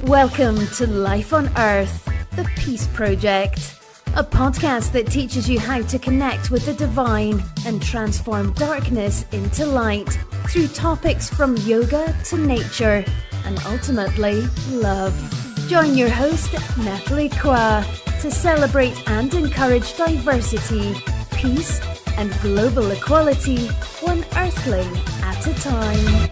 Welcome to Life on Earth, the Peace Project, a podcast that teaches you how to connect with the divine and transform darkness into light through topics from yoga to nature and ultimately love. Join your host, Nathalie, Couse, to celebrate and encourage diversity, peace, and global equality, one earthling at a time.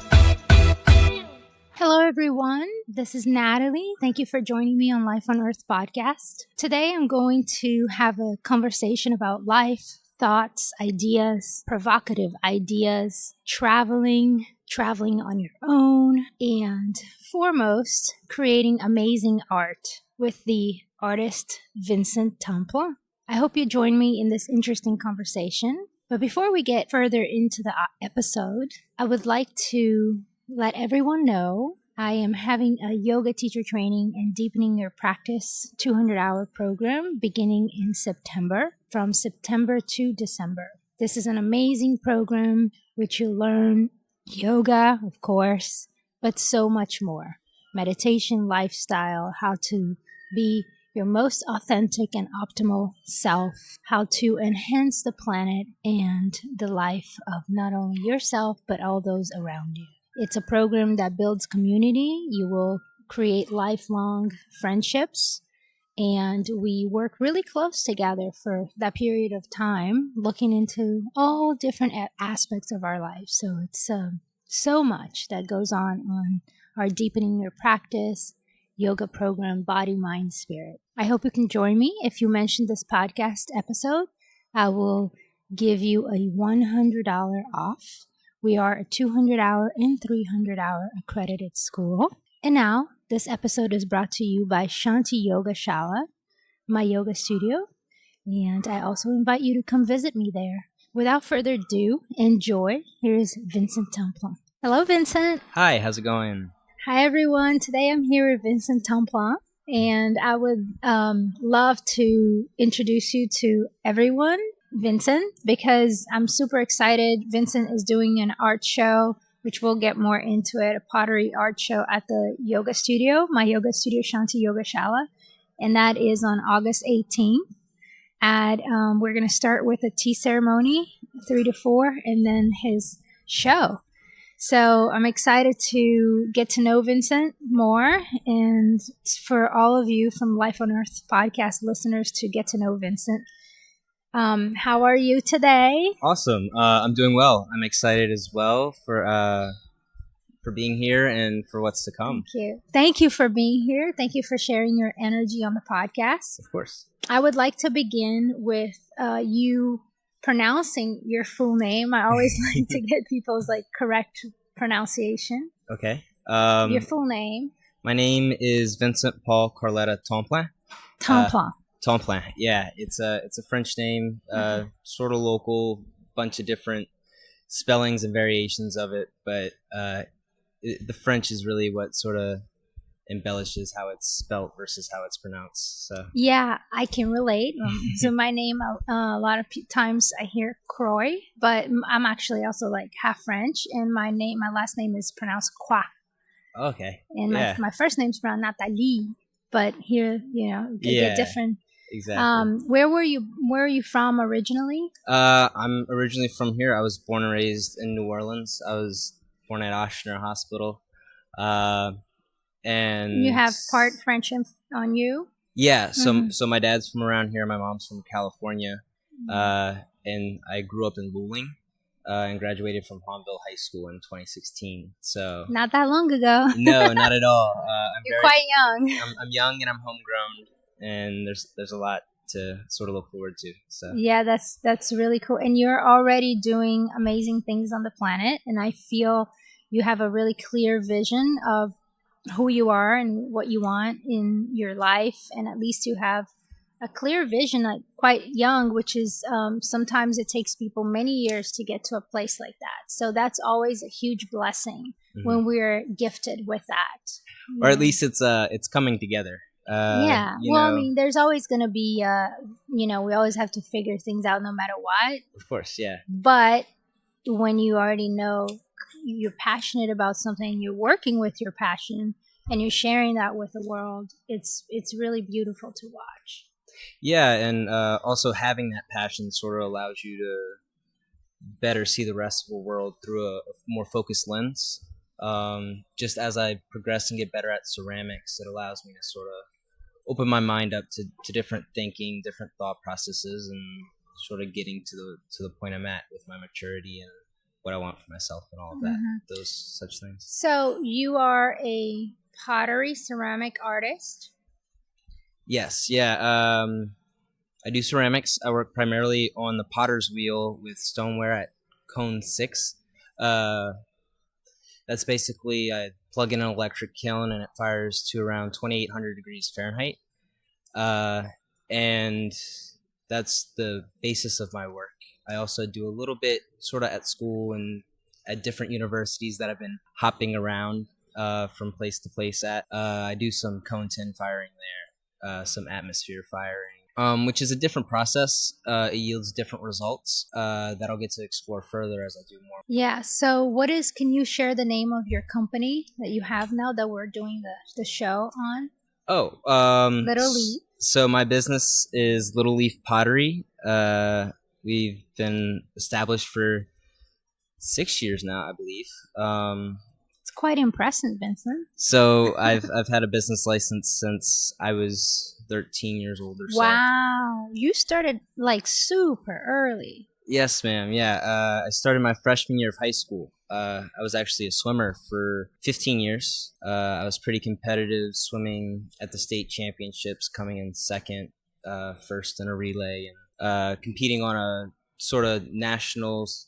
Hello, everyone. This is Nathalie. Thank you for joining me on Life on Earth podcast. Today, I'm going to have a conversation about life, thoughts, ideas, provocative ideas, traveling on your own, and foremost, creating amazing art with the artist Vincent Tamplain. I hope you join me in this interesting conversation. But before we get further into the episode, I would like to let everyone know I am having a yoga teacher training and Deepening Your Practice 200-hour program beginning in September, from September to December. This is an amazing program which you'll learn yoga, of course, but so much more. Meditation, lifestyle, how to be your most authentic and optimal self, how to enhance the planet and the life of not only yourself, but all those around you. It's a program that builds community. You will create lifelong friendships, and we work really close together for that period of time, looking into all different aspects of our life. So it's so much that goes on our Deepening Your Practice yoga program, Body, Mind, Spirit. I hope you can join me. If you mention this podcast episode, I will give you a $100 off. We are a 200-hour and 300-hour accredited school. And now, this episode is brought to you by Shanti Yoga Shala, my yoga studio. And I also invite you to come visit me there. Without further ado, enjoy. Here's Vincent Tamplain. Hello, Vincent. Hi, how's it going? Hi, everyone. Today I'm here with Vincent Tamplain, and I would love to introduce you to everyone, Vincent, because I'm super excited. Vincent is doing an art show, which we'll get more into it, a pottery art show at the yoga studio, my yoga studio, Shanti Yoga Shala, and that is on August 18th. And we're going to start with a tea ceremony, 3 to 4, and then his show. So I'm excited to get to know Vincent more, and for all of you from Life on Earth podcast listeners to get to know Vincent. How are you today? Awesome. I'm doing well. I'm excited as well for being here and for what's to come. Thank you. Thank you for being here. Thank you for sharing your energy on the podcast. Of course. I would like to begin with you pronouncing your full name. I always like to get people's correct pronunciation. Okay. Your full name. My name is Vincent Paul Carletta Tamplain. Tamplain. Tamplain. Yeah, it's a French name, sort of local, bunch of different spellings and variations of it, but the French is really what sort of embellishes how it's spelt versus how it's pronounced. So yeah, I can relate. So my name, a lot of times I hear Croix, but I'm actually also half French, and my last name is pronounced Couse. Okay. And my first name's pronounced Nathalie, but here, you get different. Exactly. Where were you from originally? I'm originally from here. I was born and raised in New Orleans. I was born at Ochsner Hospital. And you have part French on you? Yeah, so my dad's from around here, my mom's from California, and I grew up in Luling, and graduated from Hahnville High School in 2016. So not that long ago. No, not at all. You're quite young. I'm young and I'm homegrown, and there's a lot to sort of look forward to. So yeah, that's really cool, and you're already doing amazing things on the planet, and I feel you have a really clear vision of who you are and what you want in your life, and at least you have a clear vision, quite young, which is sometimes it takes people many years to get to a place like that. So that's always a huge blessing when we're gifted with that, or at least it's coming together. Yeah. Well, I mean, there's always going to be, we always have to figure things out no matter what. Of course, yeah. But when you already know you're passionate about something, you're working with your passion, and you're sharing that with the world. It's really beautiful to watch. Yeah, and also having that passion sort of allows you to better see the rest of the world through a more focused lens. Just as I progress and get better at ceramics, it allows me to sort of open my mind up to different thinking, different thought processes, and sort of getting to the point I'm at with my maturity and what I want for myself and all of that, those such things. So you are a pottery ceramic artist? Yes, yeah. I do ceramics. I work primarily on the potter's wheel with stoneware at cone 6. That's basically I plug in an electric kiln and it fires to around 2,800 degrees Fahrenheit. And that's the basis of my work. I also do a little bit sort of at school and at different universities that I've been hopping around from place to place at. I do some cone 10 firing there, some atmosphere firing, which is a different process. It yields different results that I'll get to explore further as I do more. Yeah. So can you share the name of your company that you have now that we're doing the show on? Oh, Little Leaf. So my business is Little Leaf Pottery. We've been established for 6 years now, I believe. It's quite impressive, Vincent. So I've had a business license since I was 13 years old or so. Wow, you started like super early. Yes, ma'am. Yeah, I started my freshman year of high school. I was actually a swimmer for 15 years. I was pretty competitive, swimming at the state championships, coming in second, first in a relay, and competing on a sort of nationals,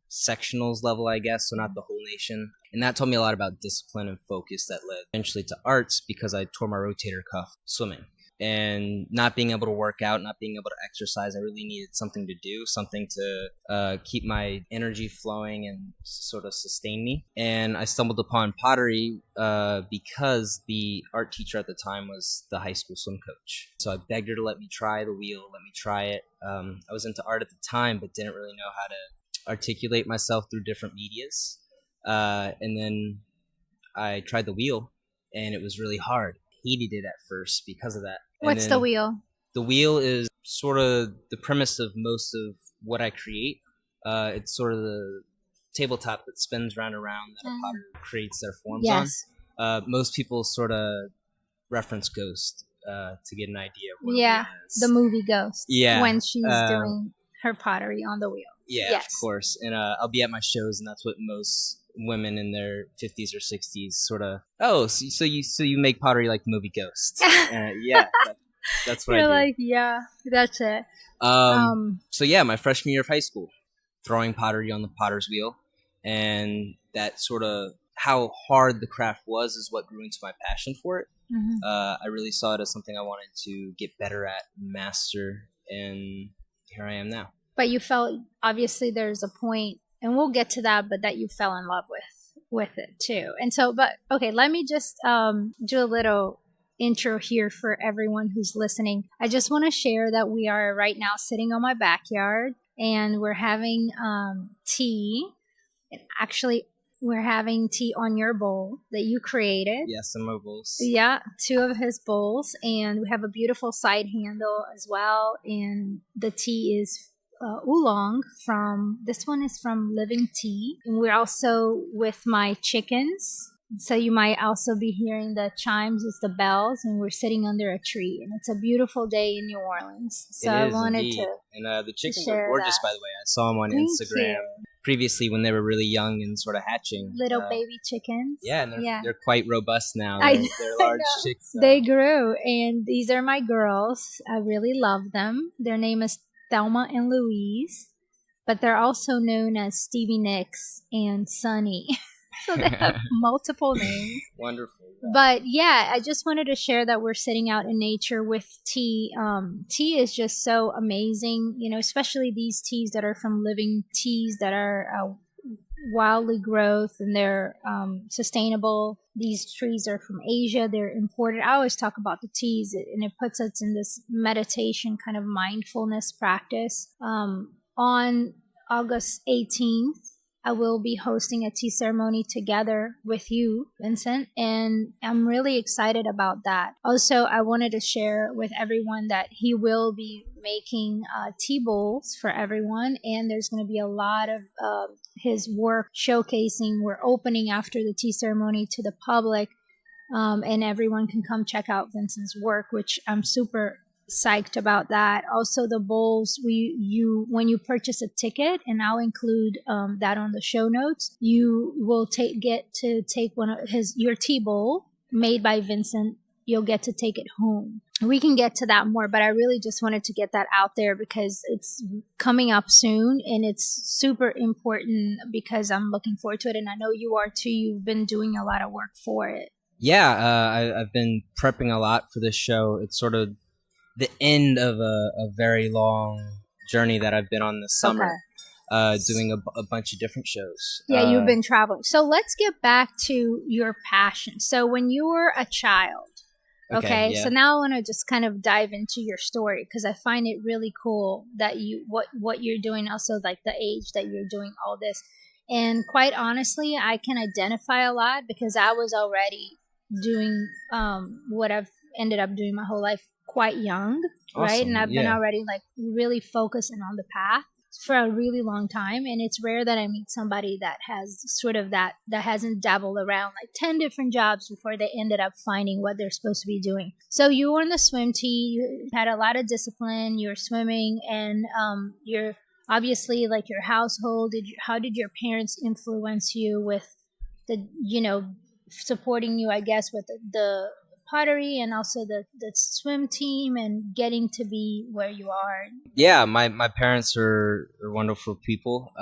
sectionals level, I guess, so not the whole nation. And that taught me a lot about discipline and focus that led eventually to arts because I tore my rotator cuff swimming. And not being able to work out, not being able to exercise, I really needed something to do, something to keep my energy flowing and sort of sustain me. And I stumbled upon pottery because the art teacher at the time was the high school swim coach. So I begged her to let me try the wheel, let me try it. I was into art at the time, but didn't really know how to articulate myself through different medias. And then I tried the wheel, and it was really hard. Hated it at first because of that. What's the wheel? The wheel is sort of the premise of most of what I create. It's sort of the tabletop that spins round and round that a potter creates their forms on. Most people sort of reference Ghost to get an idea of what yeah, the movie Ghost. Yeah. When she's doing her pottery on the wheel. Yeah, yes. Of course. And I'll be at my shows, and that's what most women in their 50s or 60s sort of, so you make pottery like the movie Ghost. Yeah, that's what I do. You're like, yeah, that's it. So yeah, my freshman year of high school, throwing pottery on the potter's wheel, and that sort of how hard the craft was is what grew into my passion for it. I really saw it as something I wanted to get better at, master, and here I am now. But you felt, obviously there's a point, and we'll get to that, but that you fell in love with it too. And so, but okay, let me just do a little intro here for everyone who's listening. I just want to share that we are right now sitting on my backyard, and we're having tea. And actually, we're having tea on your bowl that you created. Yes, in my bowls. Yeah, 2 of his bowls, and we have a beautiful side handle as well. And the tea is oolong this one is from Living Tea. And we're also with my chickens. So you might also be hearing the chimes, it's the bells, and we're sitting under a tree. And it's a beautiful day in New Orleans. So I wanted indeed. to And the chickens are gorgeous, by the way. I saw them on Instagram previously when they were really young and sort of hatching. Little baby chickens. Yeah, and they're quite robust now. They're large chicks. They grew, and these are my girls. I really love them. Their name is Thelma and Louise, but they're also known as Stevie Nicks and Sunny. So they have multiple names. Wonderful. Yeah. But yeah, I just wanted to share that we're sitting out in nature with tea. Tea is just so amazing, especially these teas that are from Living Teas that are wildly growth and they're sustainable. These trees are from Asia. They're imported. I always talk about the teas, and it puts us in this meditation kind of mindfulness practice. On August 18th, I will be hosting a tea ceremony together with you, Vincent, and I'm really excited about that. Also, I wanted to share with everyone that he will be making tea bowls for everyone, and there's going to be a lot of his work showcasing. We're opening after the tea ceremony to the public, and everyone can come check out Vincent's work, which I'm super psyched about that. Also, the bowls, when you purchase a ticket, and I'll include that on the show notes, you will get to take one of your tea bowl made by Vincent. You'll get to take it home. We can get to that more, but I really just wanted to get that out there because it's coming up soon and it's super important because I'm looking forward to it, and I know you are too. You've been doing a lot of work for it. Yeah, I've been prepping a lot for this show. It's sort of the end of a very long journey that I've been on this summer, doing a bunch of different shows. Yeah, you've been traveling. So let's get back to your passion. So when you were a child, okay, yeah. So now I want to just kind of dive into your story because I find it really cool that what you're doing, also like the age that you're doing all this. And quite honestly, I can identify a lot because I was already doing what I've ended up doing my whole life quite young, right? Awesome. And I've been already like really focusing on the path for a really long time, and it's rare that I meet somebody that has sort of that hasn't dabbled around like 10 different jobs before they ended up finding what they're supposed to be doing. So you were in the swim team, you had a lot of discipline, you're swimming, and you're obviously like your household. How did your parents influence you with the supporting you, I guess, with the pottery and also the swim team and getting to be where you are? Yeah, my parents are wonderful people,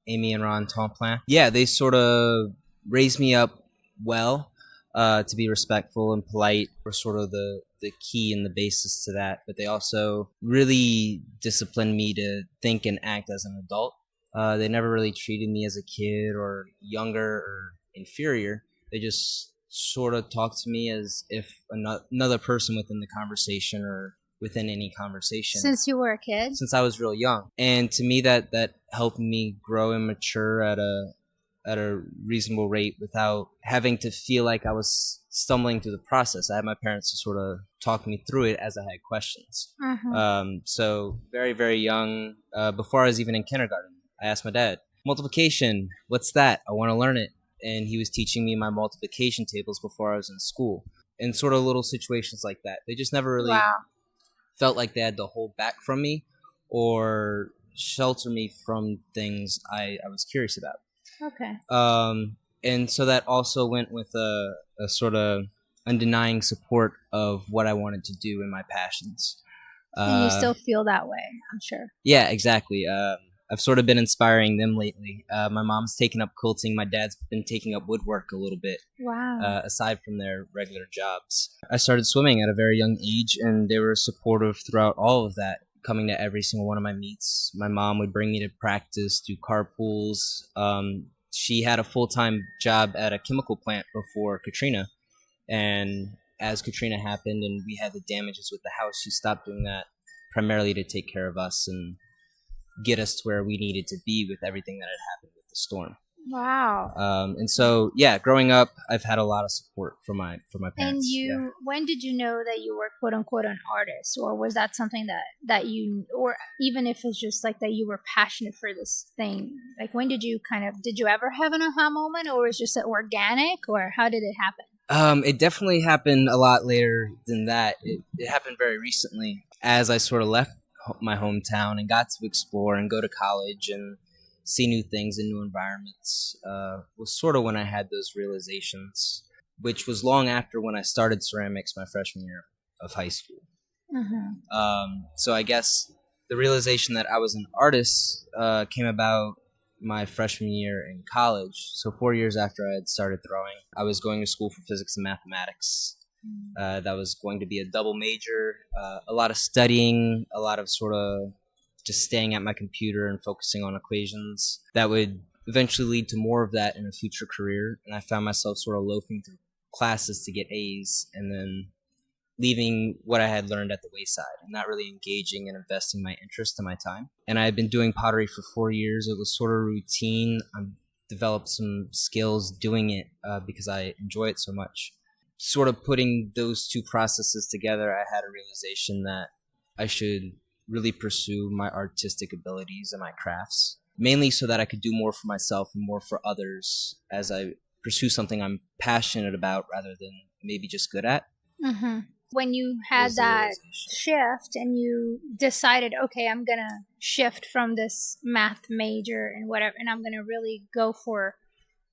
Amy and Ron Tamplain. Yeah, they sort of raised me up well, to be respectful and polite were sort of the key and the basis to that. But they also really disciplined me to think and act as an adult. They never really treated me as a kid or younger or inferior. They just sort of talked to me as if another person within the conversation or within any conversation. Since you were a kid? Since I was real young. And to me, that helped me grow and mature at a reasonable rate without having to feel like I was stumbling through the process. I had my parents to sort of talk me through it as I had questions. So very, very young, before I was even in kindergarten, I asked my dad, multiplication, what's that? I want to learn it. And he was teaching me my multiplication tables before I was in school. And sort of little situations like that. They just never really felt like they had to hold back from me or shelter me from things I was curious about. Okay. And so that also went with a sort of undenying support of what I wanted to do in my passions. And you still feel that way, I'm sure. Yeah, exactly. I've sort of been inspiring them lately. My mom's taken up quilting. My dad's been taking up woodwork a little bit. Wow. Aside from their regular jobs. I started swimming at a very young age, and they were supportive throughout all of that, coming to every single one of my meets. My mom would bring me to practice, do carpools. She had a full-time job at a chemical plant before Katrina. And as Katrina happened and we had the damages with the house, she stopped doing that primarily to take care of us and get us to where we needed to be with everything that had happened with the storm. Wow. And so, yeah, growing up, I've had a lot of support from my parents. And when did you know that you were quote unquote an artist, or was that something that you, or even if it's just like that you were passionate for this thing? Like when did you ever have an aha moment, or was it just organic, or how did it happen? It definitely happened a lot later than that. It happened very recently as I sort of left my hometown and got to explore and go to college and see new things in new environments. Was sort of when I had those realizations, which was long after when I started ceramics my freshman year of high school. So I guess the realization that I was an artist came about my freshman year in college. So 4 years after I had started throwing, I was going to school for physics and mathematics. That was going to be a double major, a lot of studying, a lot of sort of just staying at my computer and focusing on equations. That would eventually lead to more of that in a future career. And I found myself sort of loafing through classes to get A's and then leaving what I had learned at the wayside and not really engaging and investing my interest and my time. And I had been doing pottery for 4 years. It was sort of routine. I developed some skills doing it because I enjoy it so much. Sort of putting those two processes together, I had a realization that I should really pursue my artistic abilities and my crafts, mainly so that I could do more for myself and more for others as I pursue something I'm passionate about rather than maybe just good at. Mm-hmm. When you had that shift and you decided, okay, I'm going to shift from this math major and whatever, and I'm going to really go for,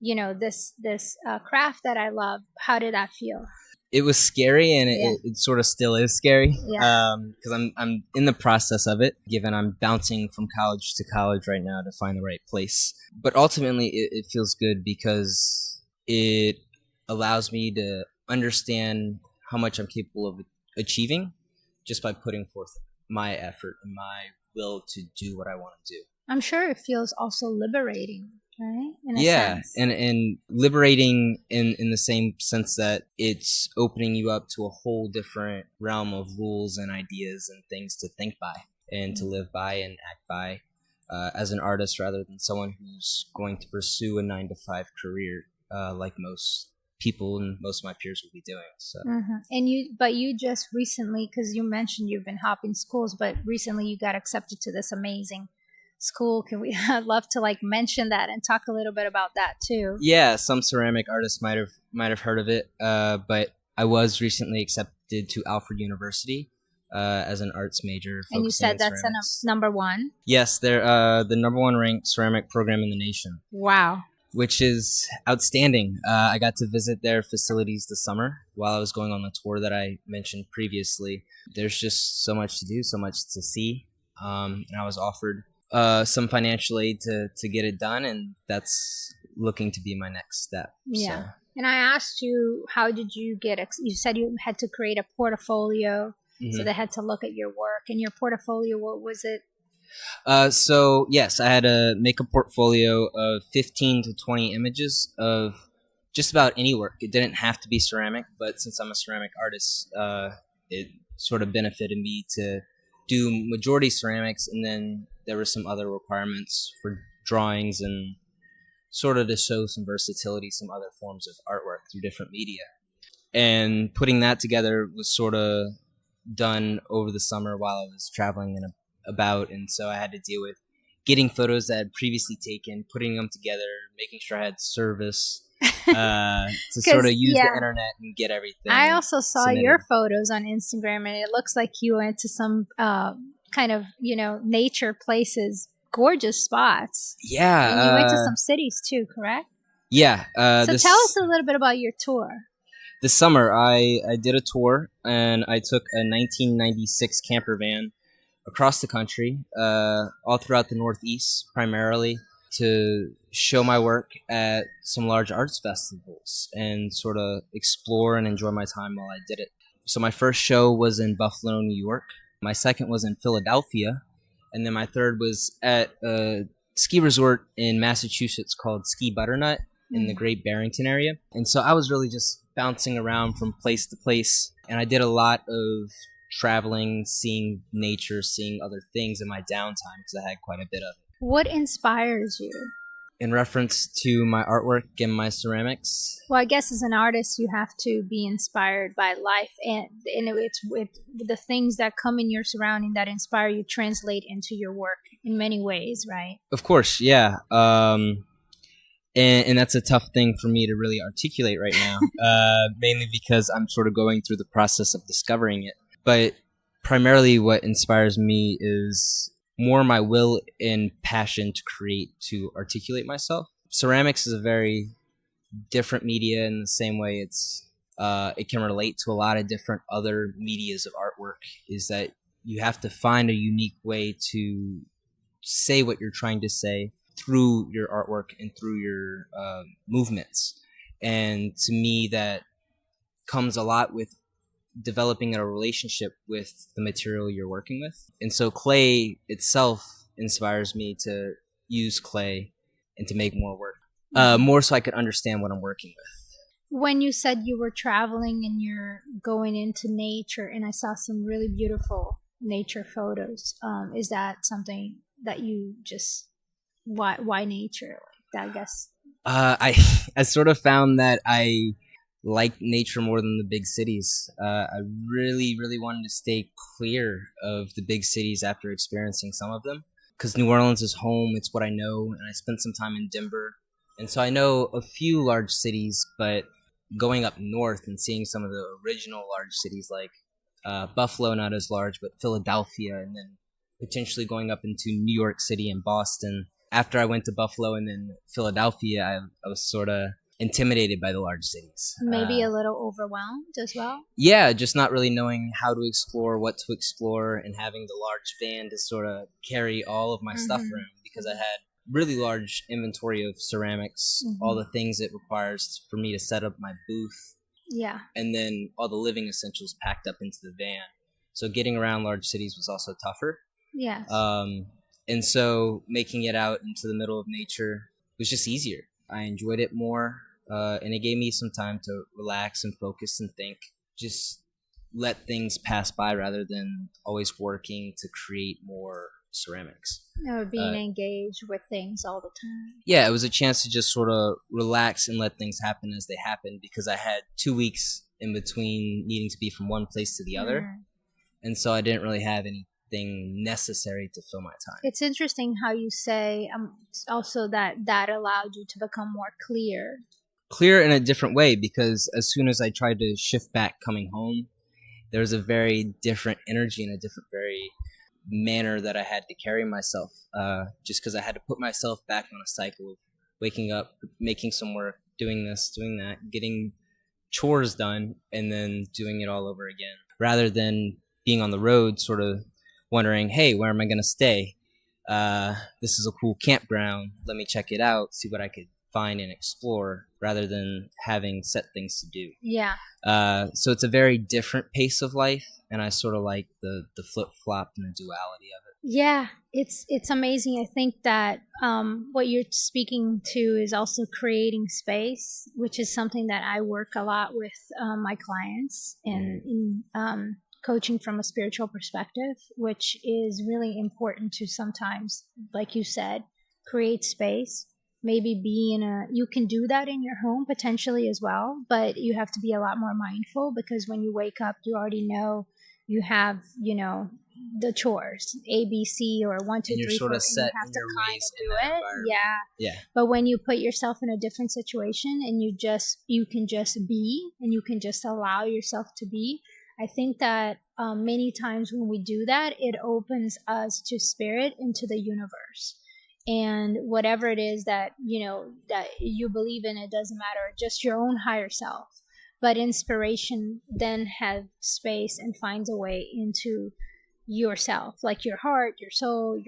this craft that I love, how did that feel? It was scary, and it sort of still is scary, Yeah. because I'm in the process of it, given I'm bouncing from college to college right now to find the right place. But ultimately, it feels good because it allows me to understand how much I'm capable of achieving just by putting forth my effort and my will to do what I want to do. I'm sure it feels also liberating, right? In a sense. and liberating in the same sense that it's opening you up to a whole different realm of rules and ideas and things to think by and to live by and act by as an artist rather than someone who's going to pursue a 9-to-5 career like most people and most of my peers will be doing. So. Mm-hmm. And you just recently, because you mentioned you've been hopping schools, but recently you got accepted to this amazing school. I'd love to mention that and talk a little bit about that too. Yeah, some ceramic artists might have heard of it, but I was recently accepted to Alfred University as an arts major. And you said that's number one? Yes, they're the number one ranked ceramic program in the nation. Wow. Which is outstanding. I got to visit their facilities this summer while I was going on the tour that I mentioned previously. There's just so much to do, so much to see. And I was offered some financial aid to get it done, and that's looking to be my next step. Yeah. So. And I asked you, how did you you said you had to create a portfolio, so they had to look at your work. And your portfolio, what was it? So yes, I had to make a portfolio of 15 to 20 images of just about any work. It didn't have to be ceramic, but since I'm a ceramic artist, it sort of benefited me to do majority ceramics, and then there were some other requirements for drawings and sort of to show some versatility, some other forms of artwork through different media. And putting that together was sort of done over the summer while I was traveling about, and so I had to deal with getting photos that I had previously taken, putting them together, making sure I had service to sort of use the internet and get everything. I also saw your photos on Instagram, and it looks like you went to some kind of nature places, gorgeous spots. Yeah, and you went to some cities too, correct? Yeah. So tell us a little bit about your tour. This summer, I did a tour, and I took a 1996 camper van across the country, all throughout the Northeast, primarily to show my work at some large arts festivals and sort of explore and enjoy my time while I did it. So my first show was in Buffalo, New York. My second was in Philadelphia. And then my third was at a ski resort in Massachusetts called Ski Butternut in the Great Barrington area. And so I was really just bouncing around from place to place. And I did a lot of traveling, seeing nature, seeing other things in my downtime because I had quite a bit of it. What inspires you? In reference to my artwork and my ceramics? Well, I guess as an artist, you have to be inspired by life, and it's with the things that come in your surrounding that inspire you translate into your work in many ways, right? Of course, yeah. And that's a tough thing for me to really articulate right now, mainly because I'm sort of going through the process of discovering it. But primarily what inspires me is more my will and passion to create, to articulate myself. Ceramics is a very different media in the same way it can relate to a lot of different other medias of artwork, is that you have to find a unique way to say what you're trying to say through your artwork and through your movements. And to me, that comes a lot with developing a relationship with the material you're working with. And so clay itself inspires me to use clay and to make more work, more so I could understand what I'm working with. When you said you were traveling and you're going into nature, and I saw some really beautiful nature photos, is that something that you just why nature? Like, I guess. I I sort of found that I like nature more than the big cities. I really wanted to stay clear of the big cities after experiencing some of them, because New Orleans is home. It's what I know, and I spent some time in Denver, and so I know a few large cities. But going up north and seeing some of the original large cities like Buffalo, not as large, but Philadelphia, and then potentially going up into New York City and Boston. After I went to Buffalo and then Philadelphia, I was sort of intimidated by the large cities. Maybe a little overwhelmed as well. Yeah, just not really knowing how to explore, what to explore, and having the large van to sort of carry all of my stuff around, because I had really large inventory of ceramics, all the things it requires for me to set up my booth. Yeah. And then all the living essentials packed up into the van. So getting around large cities was also tougher. Yes. And so making it out into the middle of nature was just easier. I enjoyed it more, and it gave me some time to relax and focus and think. Just let things pass by rather than always working to create more ceramics. Or being engaged with things all the time. Yeah, it was a chance to just sort of relax and let things happen as they happen, because I had 2 weeks in between needing to be from one place to the other. And so I didn't really have anything necessary to fill my time. It's interesting how you say also that allowed you to become more clear. Clear in a different way, because as soon as I tried to shift back coming home, there was a very different energy and a different very manner that I had to carry myself, just because I had to put myself back on a cycle of waking up, making some work, doing this, doing that, getting chores done, and then doing it all over again, rather than being on the road sort of wondering, hey, where am I going to stay? This is a cool campground. Let me check it out, see what I could find and explore, rather than having set things to do. Yeah. So it's a very different pace of life, and I sort of like the flip-flop and the duality of it. Yeah, it's amazing. I think that what you're speaking to is also creating space, which is something that I work a lot with my clients and in coaching from a spiritual perspective, which is really important to sometimes, like you said, create space. Maybe you can do that in your home potentially as well, but you have to be a lot more mindful, because when you wake up, you already know you have, the chores, A, B, C, or 1, 2, 3, 4. And you're sort of set in your ways in that environment. Yeah. But when you put yourself in a different situation and you can just be, and you can just allow yourself to be, I think that many times when we do that, it opens us to spirit, into the universe. And whatever it is that, that you believe in, it doesn't matter, just your own higher self. But inspiration then has space and finds a way into yourself, like your heart, your soul,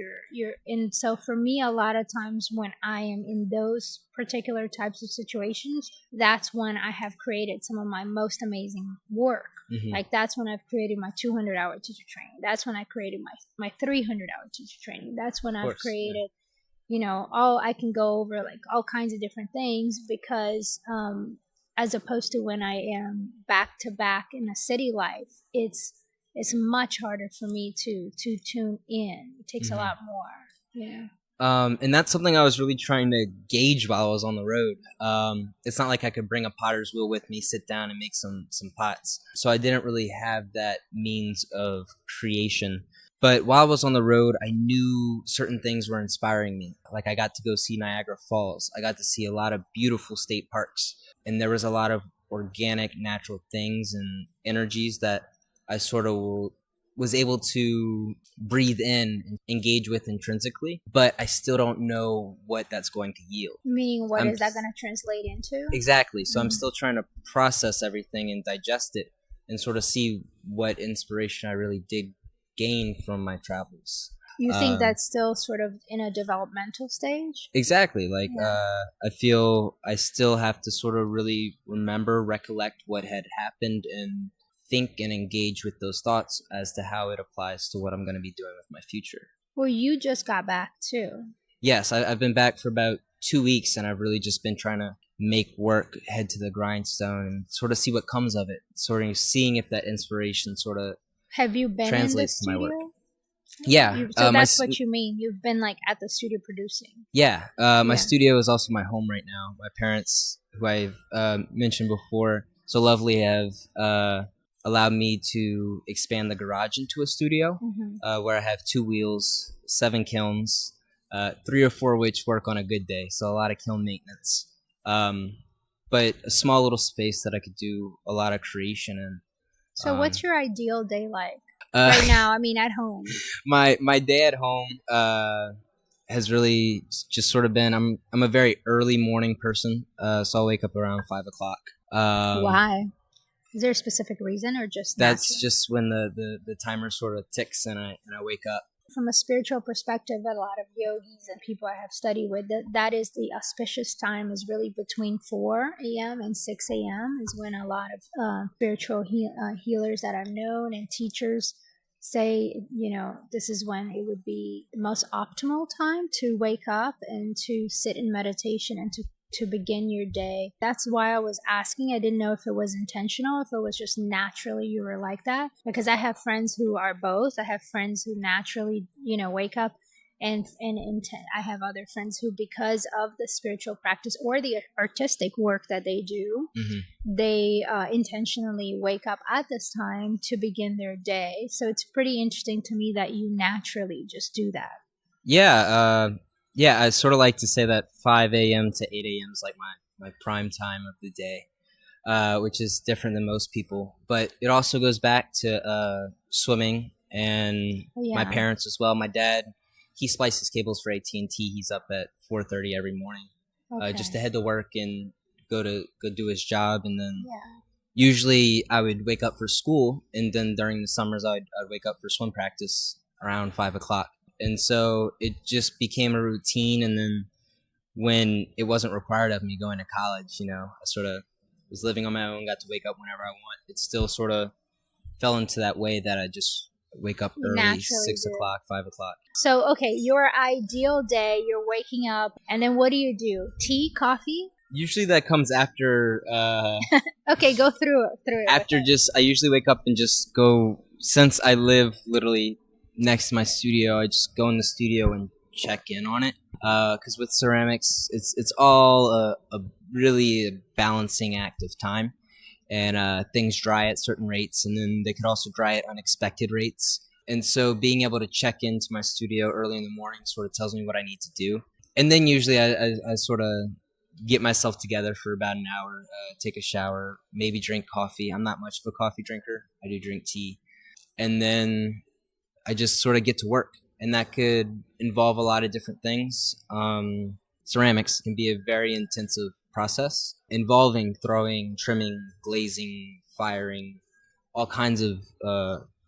and so for me, a lot of times when I am in those particular types of situations, that's when I have created some of my most amazing work. Like that's when I've created my 200-hour teacher training. That's when I created my 300-hour teacher training. That's when I've created, I can go over like all kinds of different things, because as opposed to when I am back to back in a city life, it's much harder for me to tune in. It takes a lot more. Yeah. And that's something I was really trying to gauge while I was on the road. It's not like I could bring a potter's wheel with me, sit down and make some pots. So I didn't really have that means of creation. But while I was on the road, I knew certain things were inspiring me. Like I got to go see Niagara Falls. I got to see a lot of beautiful state parks. And there was a lot of organic, natural things and energies that I sort of was able to breathe in and engage with intrinsically, but I still don't know what that's going to yield. Meaning, what is that going to translate into? Exactly. So I'm still trying to process everything and digest it and sort of see what inspiration I really did gain from my travels. You think that's still sort of in a developmental stage? Exactly. Like, I feel I still have to sort of really recollect what had happened and think and engage with those thoughts as to how it applies to what I'm going to be doing with my future. Well, you just got back too. Yes, I've been back for about 2 weeks, and I've really just been trying to make work head to the grindstone and sort of see what comes of it, sort of seeing if that inspiration sort of Have you been translates in the to my studio? work. Yeah. So that's what you mean. You've been like at the studio producing. Yeah. Yeah. My studio is also my home right now. My parents, who I've mentioned before, so lovely, have allowed me to expand the garage into a studio where I have 2 wheels, 7 kilns, 3 or 4 which work on a good day. So a lot of kiln maintenance. But a small little space that I could do a lot of creation in. So what's your ideal day like right now? I mean, at home. My day at home has really just sort of been, I'm a very early morning person, so I'll wake up around 5 o'clock. Why? Is there a specific reason or just That's natural? just when the timer sort of ticks and I wake up. From a spiritual perspective, a lot of yogis and people I have studied with, that is the auspicious time is really between 4 a.m. and 6 a.m. is when a lot of spiritual healers that I've known and teachers say, this is when it would be the most optimal time to wake up and to sit in meditation and to begin your day. That's why I was asking. I didn't know if it was intentional, if it was just naturally you were like that. Because I have friends who are both. I have friends who naturally, wake up, and I have other friends who, because of the spiritual practice or the artistic work that they do, they intentionally wake up at this time to begin their day. So it's pretty interesting to me that you naturally just do that. Yeah. Yeah, I sort of like to say that 5 a.m. to 8 a.m. is like my prime time of the day, which is different than most people. But it also goes back to swimming and my parents as well. My dad, he splices cables for AT&T. He's up at 4:30 every morning just to head to work and go do his job. And then usually I would wake up for school. And then during the summers, I'd wake up for swim practice around 5 o'clock. And so it just became a routine. And then when it wasn't required of me going to college, I sort of was living on my own, got to wake up whenever I want. It still sort of fell into that way that I just wake up early, naturally 6 o'clock, 5 o'clock. So, okay, your ideal day, you're waking up, and then what do you do? Tea, coffee? Usually that comes after... okay, go through it. After I usually wake up and just go, since I live literally next to my studio, I just go in the studio and check in on it. Because with ceramics, it's all a really balancing act of time. And things dry at certain rates, and then they could also dry at unexpected rates. And so being able to check into my studio early in the morning sort of tells me what I need to do. And then usually I sort of get myself together for about an hour, take a shower, maybe drink coffee. I'm not much of a coffee drinker. I do drink tea. And then I just sort of get to work, and that could involve a lot of different things. Ceramics can be a very intensive process involving throwing, trimming, glazing, firing, all kinds of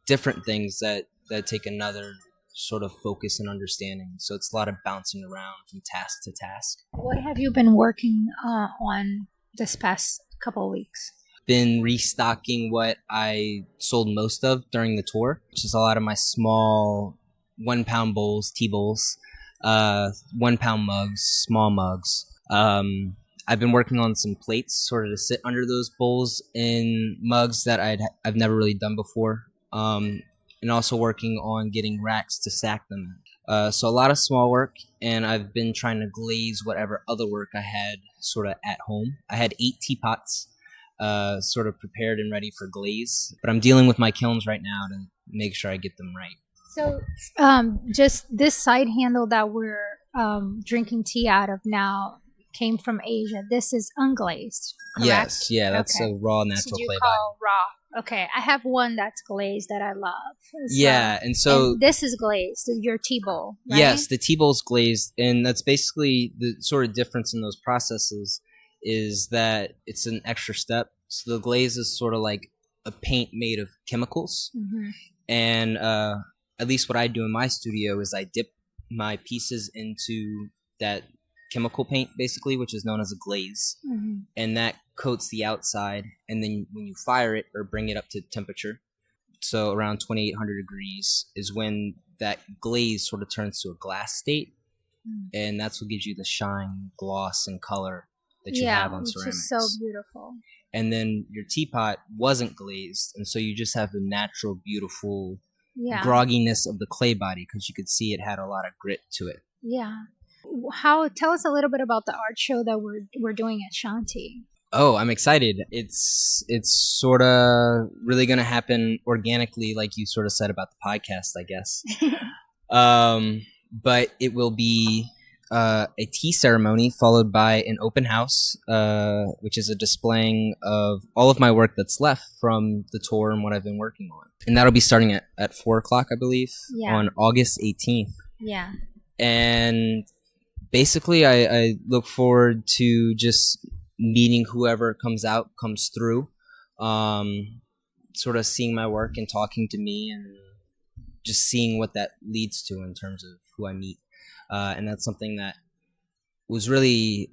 different things that take another sort of focus and understanding. So it's a lot of bouncing around from task to task. What have you been working on this past couple of weeks? Been restocking what I sold most of during the tour, which is a lot of my small 1 pound bowls, tea bowls, 1 pound mugs, small mugs. I've been working on some plates sort of to sit under those bowls in mugs that I've never really done before. And also working on getting racks to stack them. So a lot of small work, and I've been trying to glaze whatever other work I had sort of at home. I had 8 teapots sort of prepared and ready for glaze, but I'm dealing with my kilns right now to make sure I get them right. So just this side handle that we're drinking tea out of now came from Asia. This is unglazed, correct? Yes, yeah, that's a raw natural clay. So you clay call raw. Okay, I have one that's glazed that I love. And so and this is glazed, your tea bowl, right? Yes, the tea bowl's glazed, and that's basically the sort of difference in those processes is that it's an extra step. So the glaze is sort of like a paint made of chemicals, and at least what I do in my studio is I dip my pieces into that chemical paint, basically, which is known as a glaze, and that coats the outside. And then when you fire it or bring it up to temperature, so around 2800 degrees, is when that glaze sort of turns to a glass state, and that's what gives you the shine, gloss, and color that you have on which ceramics. is so beautiful. And then your teapot wasn't glazed, and so you just have the natural, beautiful grogginess of the clay body because you could see it had a lot of grit to it. Yeah. Tell us a little bit about the art show that we're doing at Shanti. Oh, I'm excited. It's sort of really going to happen organically, like you sort of said about the podcast, I guess. But it will be a tea ceremony followed by an open house, which is a displaying of all of my work that's left from the tour and what I've been working on. And that'll be starting at 4 o'clock, I believe, on August 18th. Yeah. And basically, I look forward to just meeting whoever comes through, sort of seeing my work and talking to me and just seeing what that leads to in terms of who I meet. And that's something that was really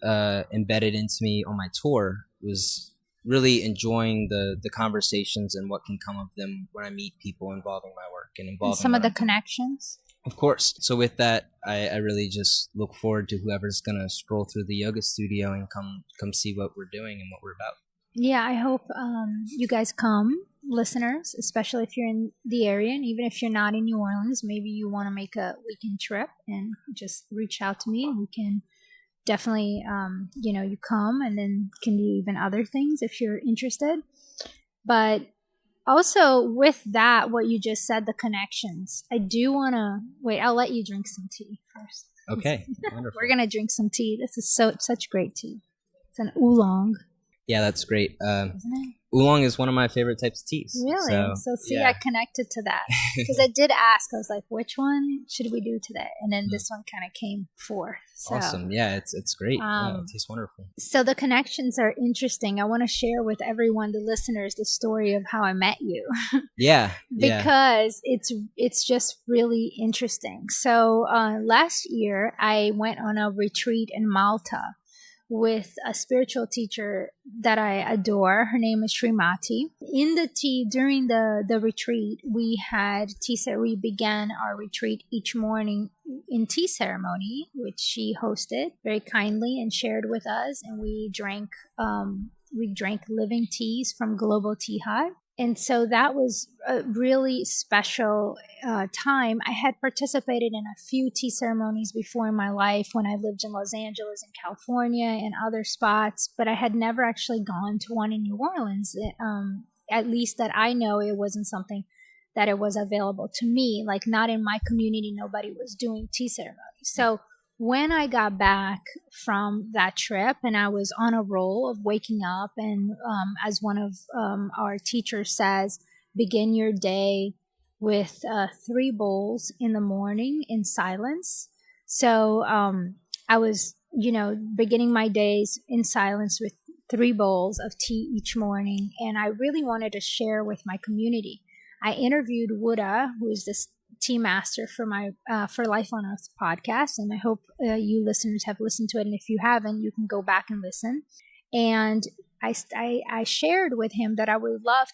embedded into me on my tour, was really enjoying the conversations and what can come of them when I meet people involving my work and involving some of the connections. Of course. So with that, I really just look forward to whoever's going to stroll through the yoga studio and come see what we're doing and what we're about. Yeah, I hope you guys come, listeners, especially if you're in the area. And even if you're not in New Orleans, maybe you want to make a weekend trip and just reach out to me. And we can definitely, you come and then can do even other things if you're interested. But also, with that, what you just said, the connections, I do want to... Wait, I'll let you drink some tea first. Okay, wonderful. We're going to drink some tea. This is such great tea. It's an oolong. Yeah, that's great. Isn't it? Oolong is one of my favorite types of teas. Really? So see, yeah. I connected to that. Because I did ask. I was like, which one should we do today? And then this one kind of came forth. So, awesome. Yeah, it's great. Yeah, it tastes wonderful. So the connections are interesting. I want to share with everyone, the listeners, the story of how I met you. Yeah. Because it's just really interesting. So last year, I went on a retreat in Malta with a spiritual teacher that I adore. Her name is Srimati. During the retreat, we had we began our retreat each morning in tea ceremony, which she hosted very kindly and shared with us. And we drank living teas from Global Tea Hut. And so that was a really special time. I had participated in a few tea ceremonies before in my life when I lived in Los Angeles and California and other spots, but I had never actually gone to one in New Orleans. At least that I know, it wasn't something that it was available to me. Like, not in my community, nobody was doing tea ceremonies. So when I got back from that trip and I was on a roll of waking up and as one of our teachers says, begin your day with 3 bowls in the morning in silence. So I was, beginning my days in silence with 3 bowls of tea each morning. And I really wanted to share with my community. I interviewed Wuda, who is this tea master for my for Life on Earth podcast, and I hope you listeners have listened to it, and if you haven't, you can go back and listen. And I shared with him that I would love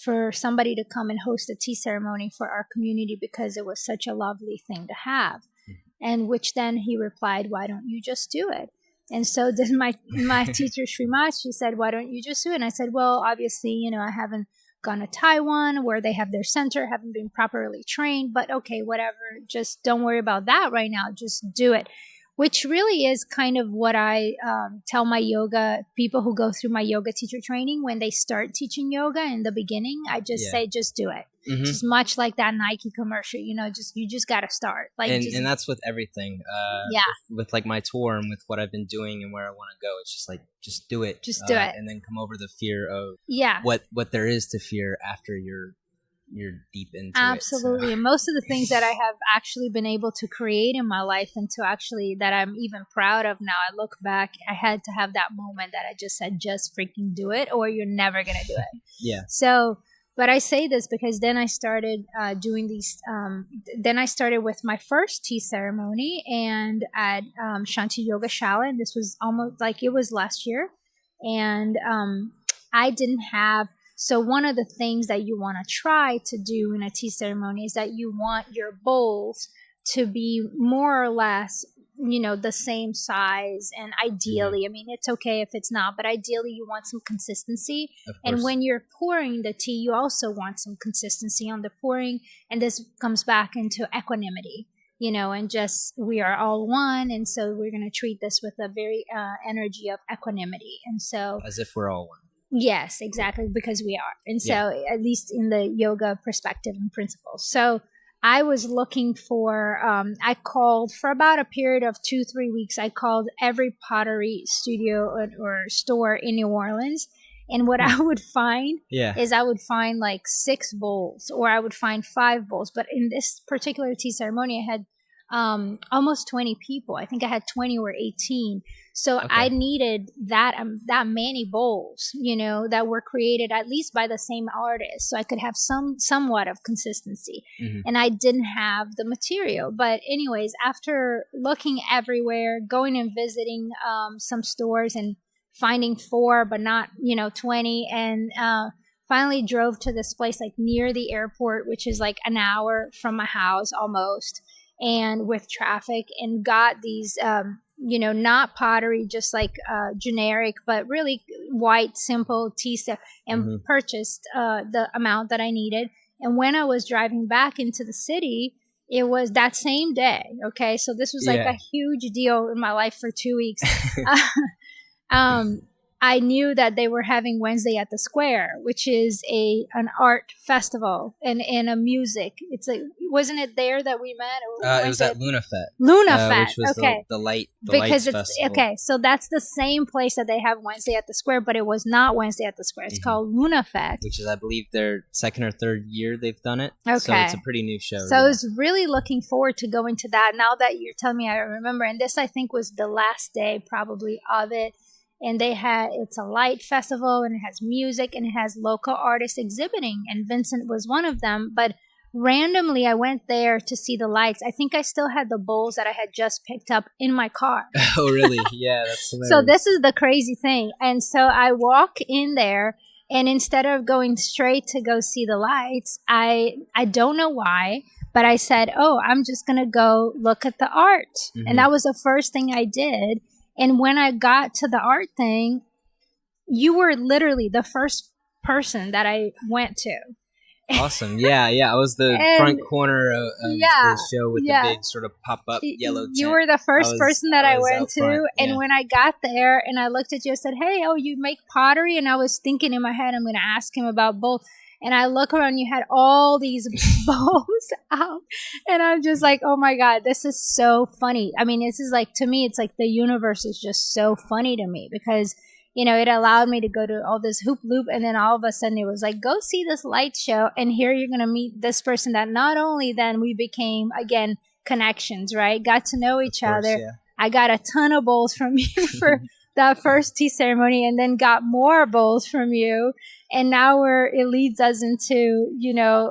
for somebody to come and host a tea ceremony for our community because it was such a lovely thing to have. And which then he replied, why don't you just do it? And so then my teacher Srimat, she said, why don't you just do it? And I said, well, obviously, I haven't gone to Taiwan where they have their center, haven't been properly trained, but okay, whatever, just don't worry about that right now, just do it. Which really is kind of what I tell my yoga people who go through my yoga teacher training when they start teaching yoga in the beginning. I just say, just do it. Mm-hmm. Just much like that Nike commercial, you just got to start. Like, and that's with everything. With like my tour and with what I've been doing and where I want to go. It's just like, just do it. Just do it. And then come over the fear of what there is to fear after you're deep into Absolutely. it. So. And most of the things that I have actually been able to create in my life and to actually that I'm even proud of now, I look back, I had to have that moment that I just said, just freaking do it or you're never going to do it. Yeah. So, but I say this because then I started doing these, then I started with my first tea ceremony and at Shanti Yoga Shala, and this was almost like it was last year. And I didn't have, so one of the things that you want to try to do in a tea ceremony is that you want your bowls to be more or less the same size. And ideally, I mean, it's okay if it's not, but ideally you want some consistency. And when you're pouring the tea, you also want some consistency on the pouring. And this comes back into equanimity, and just we are all one. And so we're going to treat this with a very energy of equanimity. And so as if we're all one. Yes, exactly, because we are. And so at least in the yoga perspective and principles. So I was looking for, I called for about a period of 2-3 weeks. I called every pottery studio or store in New Orleans. And what I would find is I would find like 6 bowls, or I would find 5 bowls. But in this particular tea ceremony, I had almost 20 people. I think I had 20 or 18. So I needed that many bowls, that were created at least by the same artist, so I could have somewhat of consistency. And I didn't have the material. But anyways, after looking everywhere, going and visiting some stores and finding 4, but not 20, and finally drove to this place like near the airport, which is like an hour from my house almost, and with traffic, and got these not pottery, just like generic, but really white, simple tea set, and purchased the amount that I needed. And when I was driving back into the city, it was that same day. Okay. So this was like a huge deal in my life for 2 weeks. I knew that they were having Wednesday at the Square, which is an art festival and a music. It's like, wasn't it there that we met? It was at LunaFest. LunaFest, which was okay. the light because it's festival. Okay. So that's the same place that they have Wednesday at the Square, but it was not Wednesday at the Square. It's called LunaFest, which is, I believe, their 2nd or 3rd year they've done it. Okay, so it's a pretty new show. So I was really looking forward to going to that. Now that you're telling me, I remember. And this, I think, was the last day probably of it. And it's a light festival, and it has music, and it has local artists exhibiting. And Vincent was one of them. But randomly, I went there to see the lights. I think I still had the bowls that I had just picked up in my car. Oh, really? Yeah, that's hilarious. So this is the crazy thing. And so I walk in there, and instead of going straight to go see the lights, I don't know why, but I said, I'm just going to go look at the art. And that was the first thing I did. And when I got to the art thing, you were literally the first person that I went to. Awesome. Yeah. I was the front corner of the show with the big sort of pop-up yellow tent. You were the first person that I went to. And when I got there and I looked at you, I said, hey, you make pottery? And I was thinking in my head, I'm going to ask him about both. And I look around, you had all these bowls out. And I'm just like, oh my God, this is so funny. I mean, this is like, to me, it's like the universe is just so funny to me because, it allowed me to go to all this hoop loop. And then all of a sudden it was like, go see this light show. And here you're going to meet this person that not only then we became, again, connections, right? Got to know each other. Yeah. I got a ton of bowls from you for that first tea ceremony, and then got more bowls from you. And now it leads us into,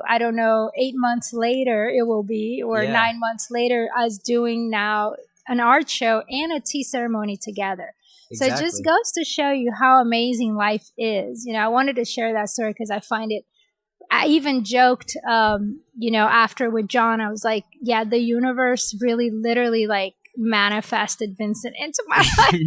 I don't know, 8 months later it will be, or 9 months later, us doing now an art show and a tea ceremony together. Exactly. So it just goes to show you how amazing life is. I wanted to share that story because I find it, I even joked, after with John, I was like, yeah, the universe really literally like manifested Vincent into my life.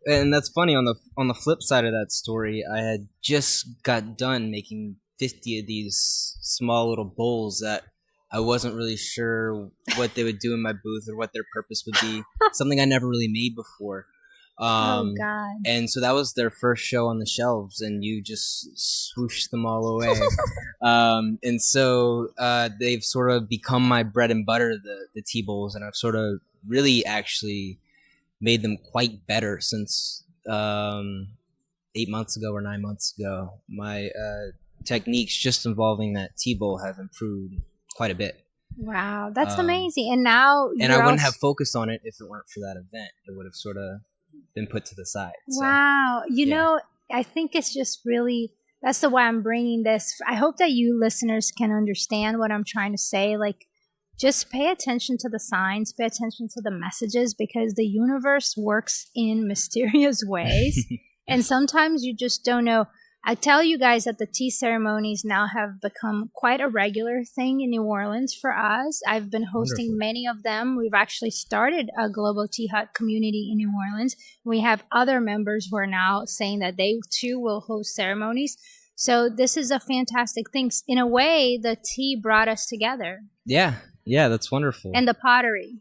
And that's funny. On the flip side of that story, I had just got done making 50 of these small little bowls that I wasn't really sure what they would do in my booth or what their purpose would be. Something I never really made before. Oh God! And so that was their first show on the shelves, and you just swooshed them all away. And so they've sort of become my bread and butter, the tea bowls, and I've sort of really actually made them quite better since 8 months ago or 9 months ago. My techniques just involving that tea bowl have improved quite a bit. Wow, that's amazing. And now I wouldn't have focused on it if it weren't for that event. It would have sort of been put to the side. So, wow. I think it's just really, that's the why I'm bringing this. I hope that you listeners can understand what I'm trying to say. Like, just pay attention to the signs, pay attention to the messages, because the universe works in mysterious ways. And sometimes you just don't know. I tell you guys that the tea ceremonies now have become quite a regular thing in New Orleans for us. I've been hosting Wonderful. many of them. We've actually started a global tea hut community in New Orleans. We have other members who are now saying that they too will host ceremonies. So this is a fantastic thing. In a way, the tea brought us together. Yeah, that's wonderful. And the pottery.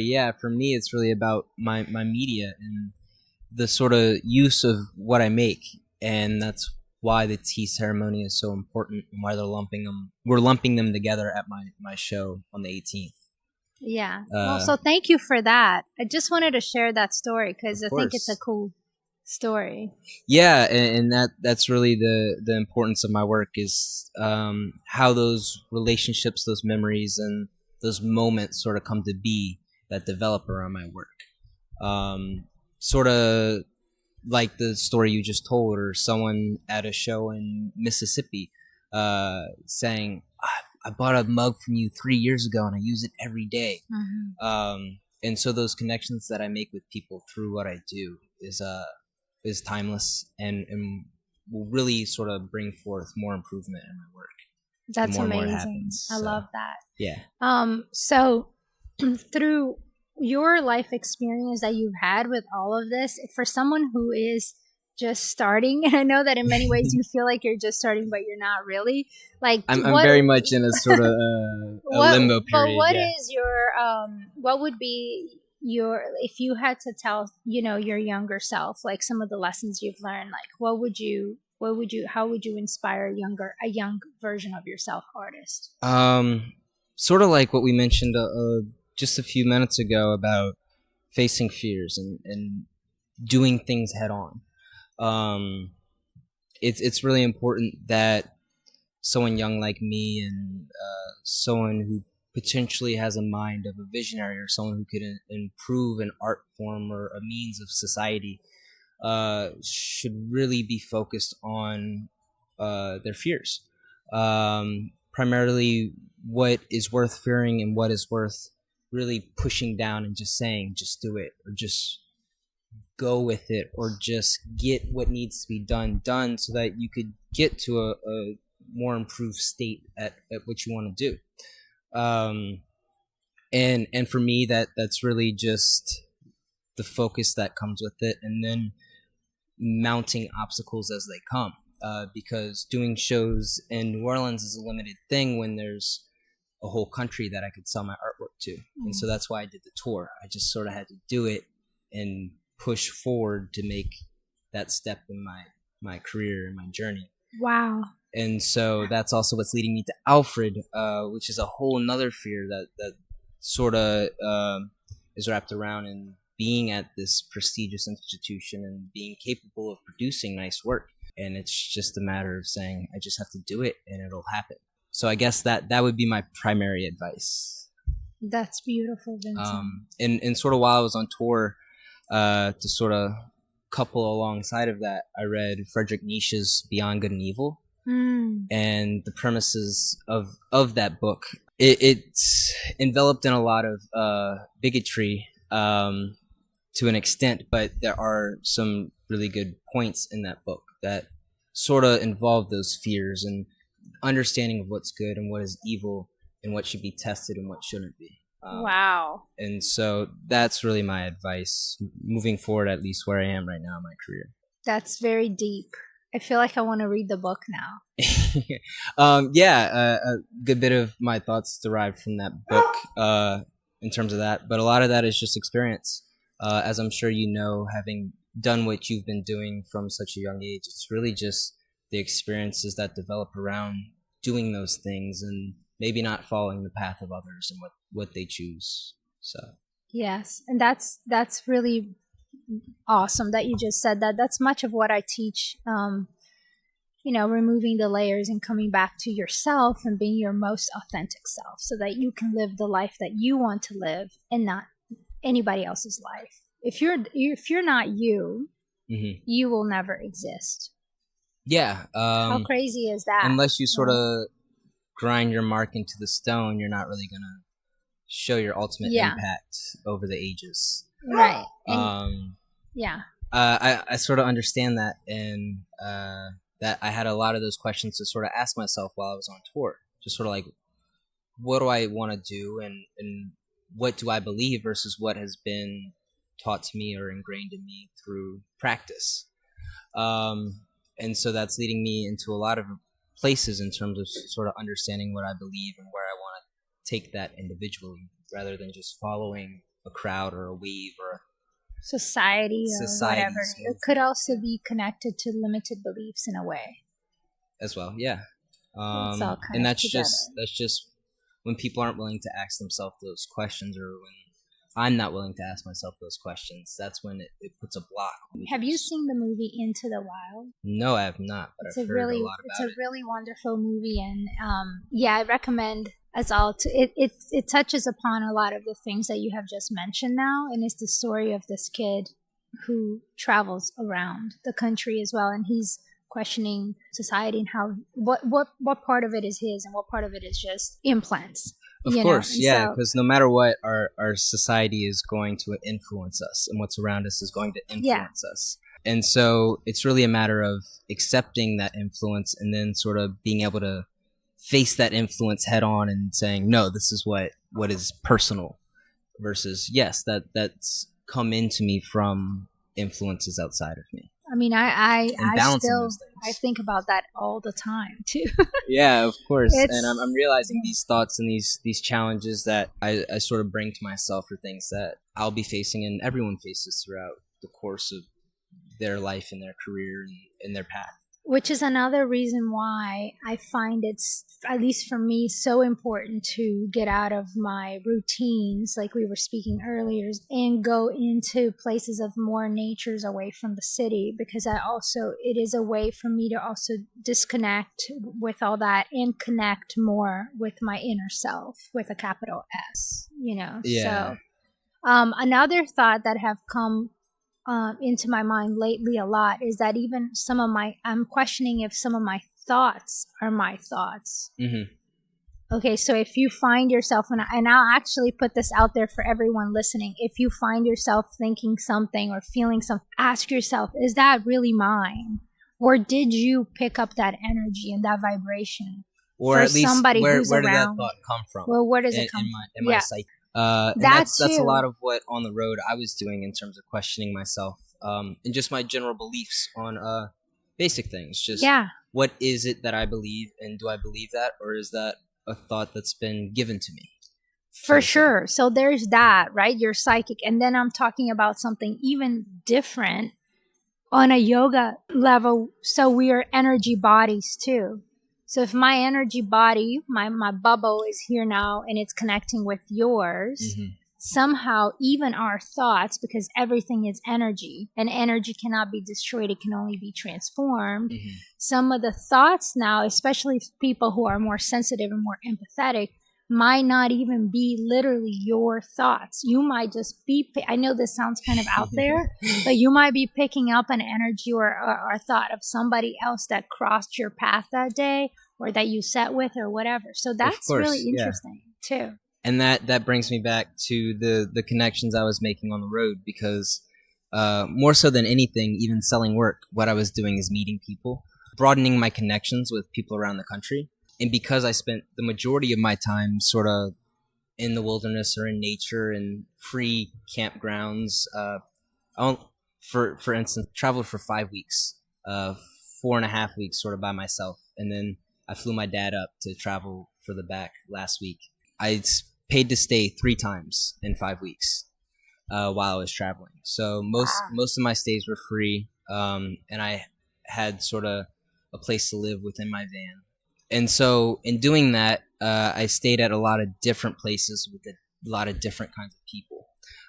Yeah. For me, it's really about my media and the sort of use of what I make. And that's why the tea ceremony is so important and why we're lumping them together at my show on the 18th. Yeah. So thank you for that. I just wanted to share that story because I think it's a cool story. Yeah, and that's really the importance of my work is how those relationships, those memories, and those moments sort of come to be that develop around my work. Sort of like the story you just told, or someone at a show in Mississippi saying, I bought a mug from you 3 years ago and I use it every day. Mm-hmm. And so those connections that I make with people through what I do is timeless and will really sort of bring forth more improvement in my work. That's amazing. I love that. Yeah. So through your life experience that you've had with all of this, for someone who is just starting, and I know that in many ways you feel like you're just starting, but you're not really. Like I'm very much in a sort of a limbo period. But what is your what would be your, if you had to tell, your younger self, like some of the lessons you've learned, like how would you inspire a young version of yourself, artist? Sort of like what we mentioned just a few minutes ago about facing fears and doing things head on. It's really important that someone young like me and someone who potentially has a mind of a visionary or someone who could improve an art form or a means of society should really be focused on their fears. Primarily what is worth fearing and what is worth really pushing down and just saying, just do it, or just go with it, or just get what needs to be done so that you could get to a more improved state at what you want to do. And for me, that's really just the focus that comes with it, and then mounting obstacles as they come. Because doing shows in New Orleans is a limited thing when there's a whole country that I could sell my artwork to. Mm-hmm. And so that's why I did the tour. I just sort of had to do it and push forward to make that step in my career and my journey. Wow. And so that's also what's leading me to Alfred, which is a whole nother fear that sort of is wrapped around in being at this prestigious institution and being capable of producing nice work. And it's just a matter of saying, I just have to do it and it'll happen. So I guess that would be my primary advice. That's beautiful, Vincent. And sort of while I was on tour, to sort of couple alongside of that, I read Friedrich Nietzsche's Beyond Good and Evil. And the premises of that book, it's enveloped in a lot of bigotry to an extent, but there are some really good points in that book that sort of involve those fears and understanding of what's good and what is evil and what should be tested and what shouldn't be. Wow. And so that's really my advice moving forward, at least where I am right now in my career. That's very deep. I feel like I want to read the book now. A good bit of my thoughts derived from that book in terms of that. But a lot of that is just experience. As I'm sure you know, having done what you've been doing from such a young age, it's really just the experiences that develop around doing those things and maybe not following the path of others and what they choose. So yes, and that's really awesome that you just said that. That's much of what I teach. Removing the layers and coming back to yourself and being your most authentic self, so that you can live the life that you want to live and not anybody else's life. If you're not you, mm-hmm. you will never exist. Yeah. How crazy is that? Unless you sort of grind your mark into the stone, you're not really gonna show your ultimate impact over the ages. Right. And, I sort of understand that, and that I had a lot of those questions to sort of ask myself while I was on tour. Just sort of like, what do I want to do, and what do I believe versus what has been taught to me or ingrained in me through practice. And so that's leading me into a lot of places in terms of sort of understanding what I believe and where I want to take that individually, rather than just following a crowd or a wave or society or whatever. It could also be connected to limited beliefs in a way as well. Yeah. And that's just when people aren't willing to ask themselves those questions, or when I'm not willing to ask myself those questions, that's when it puts a block. Have you seen the movie Into the Wild? No, I have not, but I've heard a lot about it. It's a really wonderful movie, and I recommend us all to it touches upon a lot of the things that you have just mentioned now, and it's the story of this kid who travels around the country as well, and he's questioning society and how what part of it is his and what part of it is just implants. Of course, yeah, because no matter what, our society is going to influence us, and what's around us is going to influence us. And so it's really a matter of accepting that influence and then sort of being able to face that influence head on and saying, no, this is what is personal, versus, yes, that's come into me from influences outside of me. I mean, I think about that all the time too. Yeah, of course. And I'm realizing these thoughts and these challenges that I sort of bring to myself are things that I'll be facing and everyone faces throughout the course of their life and their career and their path. Which is another reason why I find it's, at least for me, so important to get out of my routines, like we were speaking earlier, and go into places of more natures away from the city, because it is a way for me to also disconnect with all that and connect more with my inner self with a capital S, Yeah. So another thought that have come into my mind lately a lot is that even I'm questioning if some of my thoughts are my thoughts. Mm-hmm. Okay, so if you find yourself, and I'll actually put this out there for everyone listening, if you find yourself thinking something or feeling something, ask yourself, is that really mine? Or did you pick up that energy and that vibration? Or at least, where did that thought come from? Well, where does it come from? In my psyche. And that's a lot of what on the road I was doing in terms of questioning myself, and just my general beliefs on basic things. Just what is it that I believe, and do I believe that, or is that a thought that's been given to me? For sure. So there's that, right? You're psychic. And then I'm talking about something even different on a yoga level. So we are energy bodies too. So if my energy body, my bubble is here now and it's connecting with yours, mm-hmm. somehow even our thoughts, because everything is energy and energy cannot be destroyed, it can only be transformed. Mm-hmm. Some of the thoughts now, especially people who are more sensitive and more empathetic, might not even be literally your thoughts. You might just be, I know this sounds kind of out there, but you might be picking up an energy or a thought of somebody else that crossed your path that day or that you sat with or whatever. So that's really interesting too. And that brings me back to the connections I was making on the road, because more so than anything, even selling work, what I was doing is meeting people, broadening my connections with people around the country. And because I spent the majority of my time sort of in the wilderness or in nature and free campgrounds, for instance, traveled for 5 weeks, 4.5 weeks sort of by myself. And then I flew my dad up to travel for the back last week. I paid to stay 3 times in 5 weeks while I was traveling. So most of my stays were free, and I had sort of a place to live within my van. And so in doing that, I stayed at a lot of different places with a lot of different kinds of people.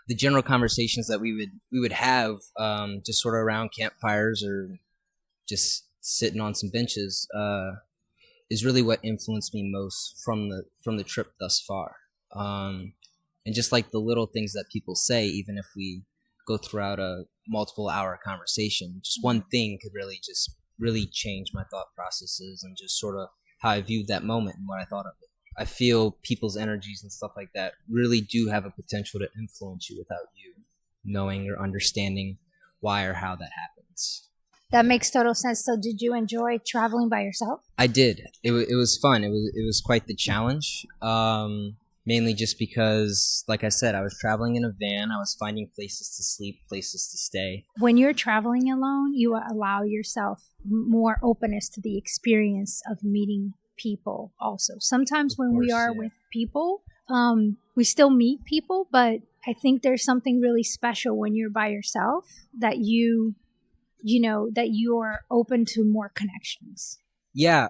The general conversations that we would have just sort of around campfires or just sitting on some benches is really what influenced me most from the trip thus far. And just like the little things that people say, even if we go throughout a multiple hour conversation, just one thing could really change my thought processes and just sort of how I viewed that moment and what I thought of it. I feel people's energies and stuff like that really do have a potential to influence you without you knowing or understanding why or how that happens. That makes total sense. So did you enjoy traveling by yourself? I did. It was fun. It was quite the challenge. Mainly just because, like I said, I was traveling in a van. I was finding places to sleep, places to stay. When you're traveling alone, you allow yourself more openness to the experience of meeting people also. Sometimes Of when we course, are yeah. with people, we still meet people, but I think there's something really special when you're by yourself that that you are open to more connections. Yeah,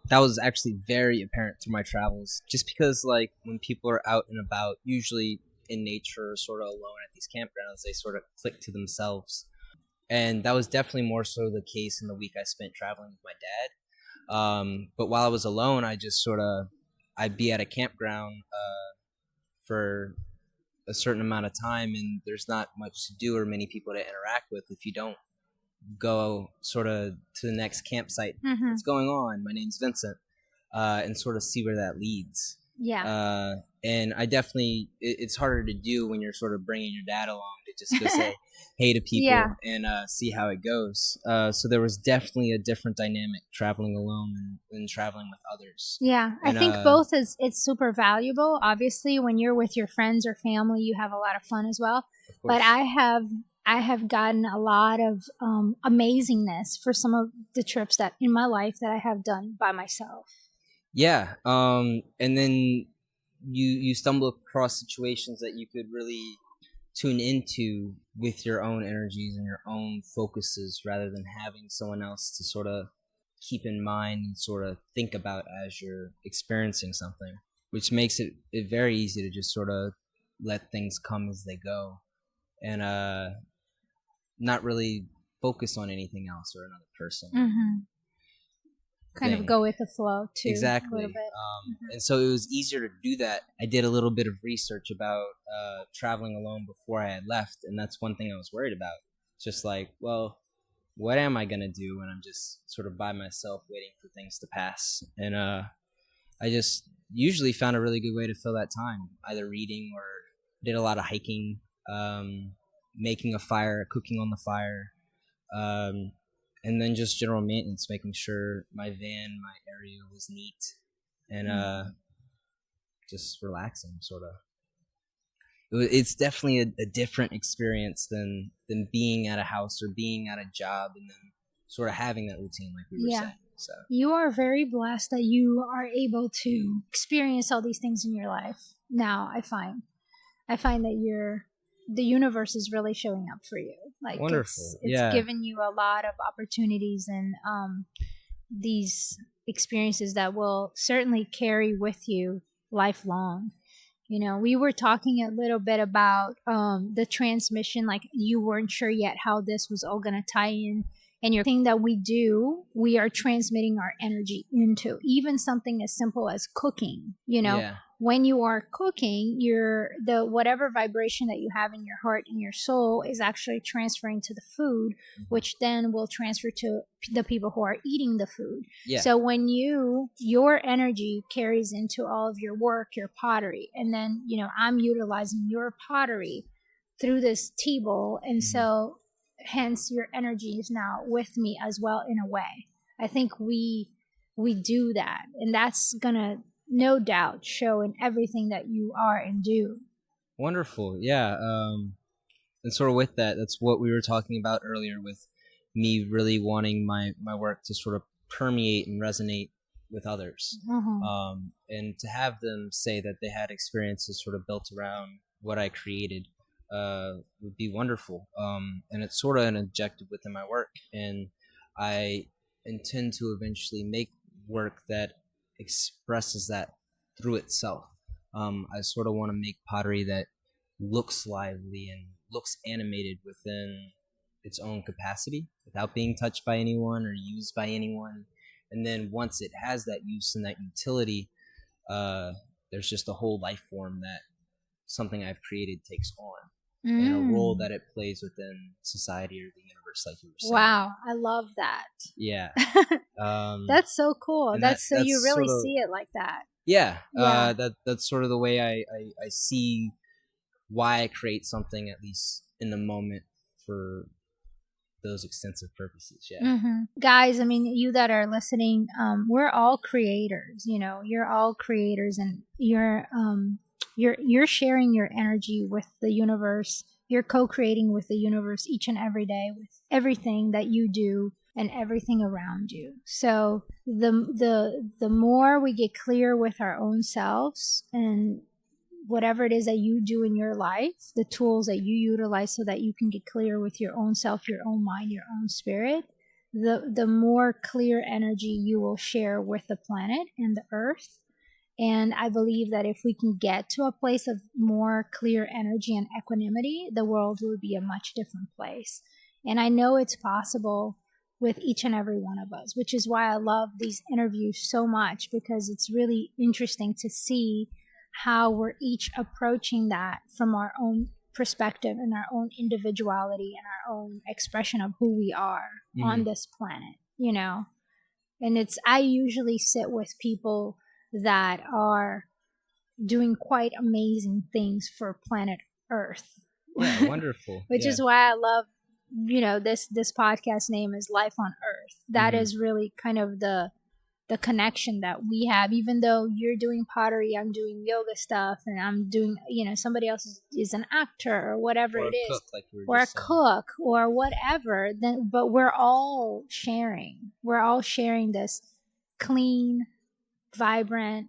that was actually very apparent through my travels. Just because, like, when people are out and about, usually in nature or sort of alone at these campgrounds, they sort of click to themselves. And that was definitely more so the case in the week I spent traveling with my dad. But while I was alone, I just sort of, I'd be at a campground for a certain amount of time, and there's not much to do or many people to interact with if you don't go sort of to the next campsite. Mm-hmm. What's going on? My name's Vincent, and sort of see where that leads. Yeah. And I definitely, it's harder to do when you're sort of bringing your dad along to just go say hey to people Yeah. and see how it goes. So there was definitely a different dynamic traveling alone than traveling with others. Yeah, I And, think both it's super valuable. Obviously, when you're with your friends or family, you have a lot of fun as well. Of course. But I have gotten a lot of amazingness for some of the trips that in my life that I have done by myself. Yeah. And then you stumble across situations that you could really tune into with your own energies and your own focuses rather than having someone else to sort of keep in mind and sort of think about as you're experiencing something, which makes it very easy to just sort of let things come as they go and not really focus on anything else or another person. Mm-hmm. Kind of go with the flow too. Exactly. A little bit. And so it was easier to do that. I did a little bit of research about traveling alone before I had left, and that's one thing I was worried about. Just like, well, what am I going to do when I'm just sort of by myself waiting for things to pass? And I just usually found a really good way to fill that time, either reading or did a lot of hiking, making a fire, cooking on the fire, and then just general maintenance, making sure my van, my area was neat, and just relaxing, sort of. It's definitely a different experience than being at a house or being at a job and then sort of having that routine like we were saying. So you are very blessed that you are able to experience all these things in your life. Now I find that the universe is really showing up for you. Like wonderful. It's given you a lot of opportunities and these experiences that will certainly carry with you lifelong. You know, we were talking a little bit about the transmission, like you weren't sure yet how this was all going to tie in. And your thing that we are transmitting our energy into, even something as simple as cooking. You know, when you are cooking, the whatever vibration that you have in your heart and your soul is actually transferring to the food, which then will transfer to the people who are eating the food. Yeah. So when your energy carries into all of your work, your pottery, and then, you know, I'm utilizing your pottery through this tea bowl. And so hence your energy is now with me as well in a way. I think we do that, and that's gonna no doubt show in everything that you are and do. Wonderful. Yeah. And sort of with that, that's what we were talking about earlier with me really wanting my work to sort of permeate and resonate with others. And to have them say that they had experiences sort of built around what I created would be wonderful. And it's sort of an objective within my work. And I intend to eventually make work that expresses that through itself. I sort of want to make pottery that looks lively and looks animated within its own capacity without being touched by anyone or used by anyone. And then once it has that use and that utility, there's just a whole life form that something I've created takes on. And a role that it plays within society or the universe, like you were saying. Wow, I love that. Yeah. That's so cool. That's you really sort of, see it like that. Yeah. That's sort of the way I see why I create something, at least in the moment, for those extensive purposes. Yeah. Guys, I mean, you that are listening, we're all creators. You're all creators, and you're sharing your energy with the universe. You're co-creating with the universe each and every day with everything that you do and everything around you. So the more we get clear with our own selves and whatever it is that you do in your life, the tools that you utilize so that you can get clear with your own self, your own mind, your own spirit, the more clear energy you will share with the planet and the earth. And I believe that if we can get to a place of more clear energy and equanimity, the world will be a much different place. And I know it's possible with each and every one of us, which is why I love these interviews so much, because it's really interesting to see how we're each approaching that from our own perspective and our own individuality and our own expression of who we are on this planet, And I usually sit with people that are doing quite amazing things for planet Earth. Yeah, wonderful. Which is why I love, this podcast name is Life on Earth. That is really kind of the connection that we have. Even though you're doing pottery, I'm doing yoga stuff, and I'm doing, somebody else is an actor or whatever it is, or a cook or whatever. But we're all sharing. We're all sharing this clean, vibrant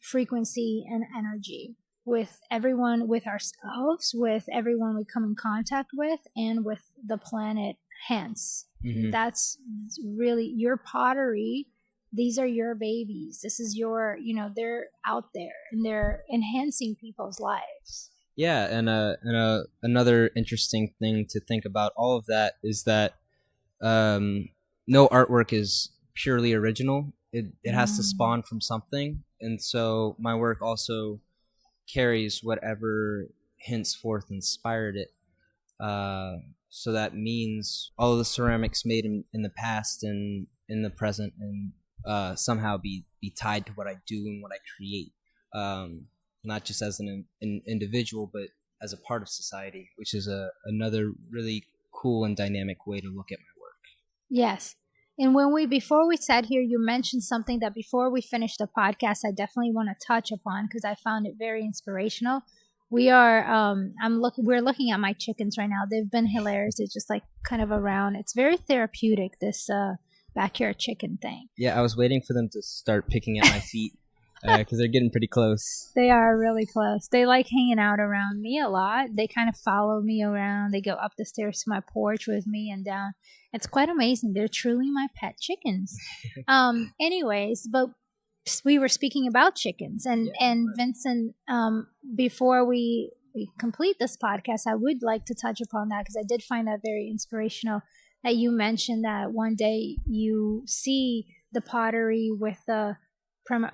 frequency and energy with everyone, with ourselves, with everyone we come in contact with, and with the planet. Hence, that's really your pottery. These are your babies. This is your, they're out there and they're enhancing people's lives. Yeah, and another interesting thing to think about all of that is that no artwork is purely original. It has to spawn from something, and so my work also carries whatever henceforth inspired it. So that means all of the ceramics made in the past and in the present and somehow be tied to what I do and what I create, not just as an individual, but as a part of society, which is another really cool and dynamic way to look at my work. Yes. And before we sat here, you mentioned something that before we finished the podcast, I definitely want to touch upon because I found it very inspirational. We're looking at my chickens right now. They've been hilarious. It's just like kind of around. It's very therapeutic, this backyard chicken thing. Yeah, I was waiting for them to start picking at my feet because they're getting pretty close. They are really close. They like hanging out around me a lot. They kind of follow me around. They go up the stairs to my porch with me and down. It's quite amazing. They're truly my pet chickens. Anyways, but we were speaking about chickens and Vincent, before we complete this podcast, I would like to touch upon that because I did find that very inspirational that you mentioned that one day you see the pottery with the,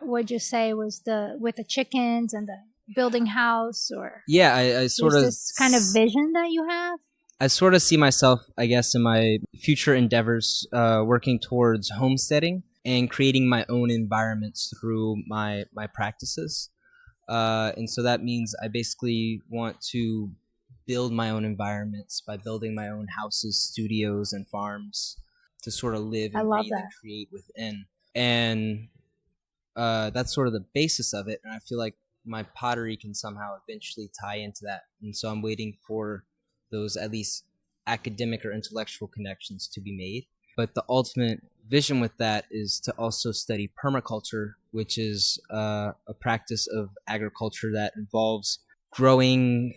what'd you say was with the chickens and the building house, or yeah, I sort of this kind of vision that you have. I sort of see myself, I guess, in my future endeavors, working towards homesteading and creating my own environments through my practices. And so that means I basically want to build my own environments by building my own houses, studios, and farms to sort of live and breathe and create within. And that's sort of the basis of it. And I feel like my pottery can somehow eventually tie into that. And so I'm waiting for those at least academic or intellectual connections to be made. But the ultimate vision with that is to also study permaculture, which is a practice of agriculture that involves growing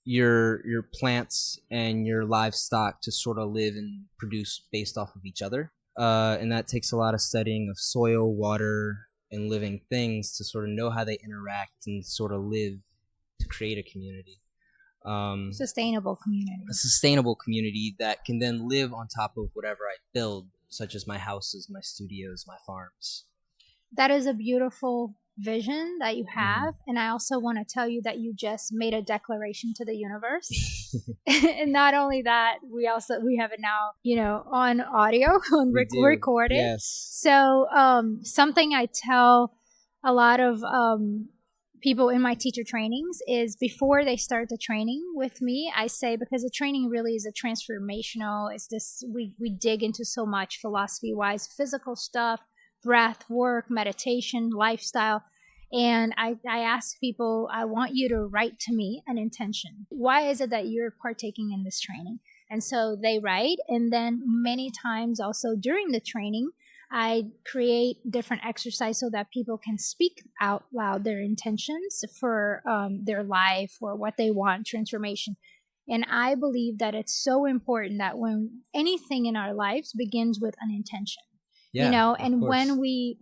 your plants and your livestock to sort of live and produce based off of each other. And that takes a lot of studying of soil, water, and living things to sort of know how they interact and sort of live to create a community. Sustainable community. A sustainable community that can then live on top of whatever I build, such as my houses, my studios, my farms. That is a beautiful vision that you have. And I also want to tell you that you just made a declaration to the universe. And not only that, we have it now, on audio, recorded. Yes. So something I tell a lot of people in my teacher trainings is before they start the training with me, I say, because the training really is a transformational, it's this, we dig into so much philosophy wise, physical stuff, breath, work, meditation, lifestyle. And I ask people, I want you to write to me an intention. Why is it that you're partaking in this training? And so they write. And then many times also during the training, I create different exercise so that people can speak out loud their intentions for their life or what they want, transformation. And I believe that it's so important that when anything in our lives begins with an intention, and when we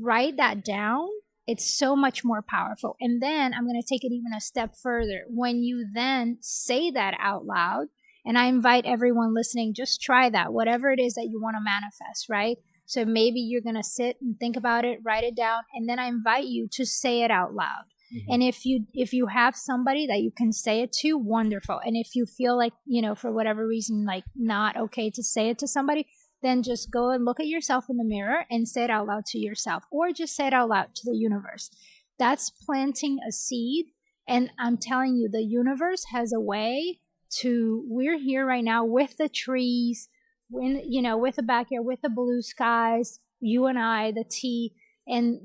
write that down, it's so much more powerful. And then I'm going to take it even a step further. When you then say that out loud, and I invite everyone listening, just try that, whatever it is that you want to manifest, right? So maybe you're going to sit and think about it, write it down, and then I invite you to say it out loud. Mm-hmm. And if you have somebody that you can say it to, wonderful. And if you feel like, for whatever reason, like not okay to say it to somebody, then just go and look at yourself in the mirror and say it out loud to yourself, or just say it out loud to the universe. That's planting a seed. And I'm telling you, the universe has a way we're here right now with the trees, with the backyard, with the blue skies, you and I, the tea, and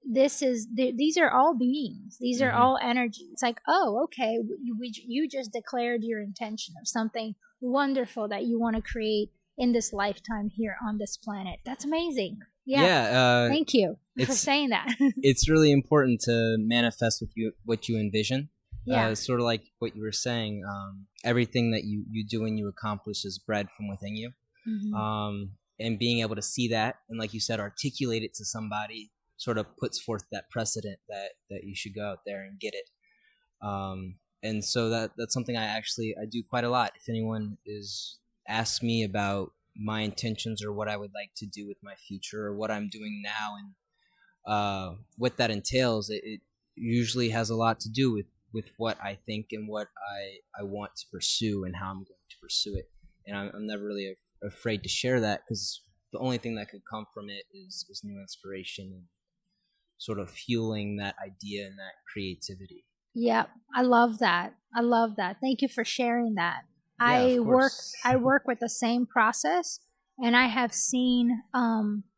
these are all beings. These are all energy. It's like, oh, okay, you just declared your intention of something wonderful that you want to create in this lifetime here on this planet. That's amazing. Yeah. Thank you for saying that. It's really important to manifest what you envision. Yeah. Sort of like what you were saying. Everything that you do and you accomplish is bred from within you. Mm-hmm. And being able to see that and, like you said, articulate it to somebody sort of puts forth that precedent that you should go out there and get it. And so that's something I do quite a lot. If anyone asks me about my intentions or what I would like to do with my future or what I'm doing now and what that entails, it usually has a lot to do with what I think and what I want to pursue and how I'm going to pursue it. And I'm never really afraid to share that, because the only thing that could come from it is new inspiration and sort of fueling that idea and that creativity. Yeah, I love that. Thank you for sharing that. Yeah, I work with the same process, and I have seen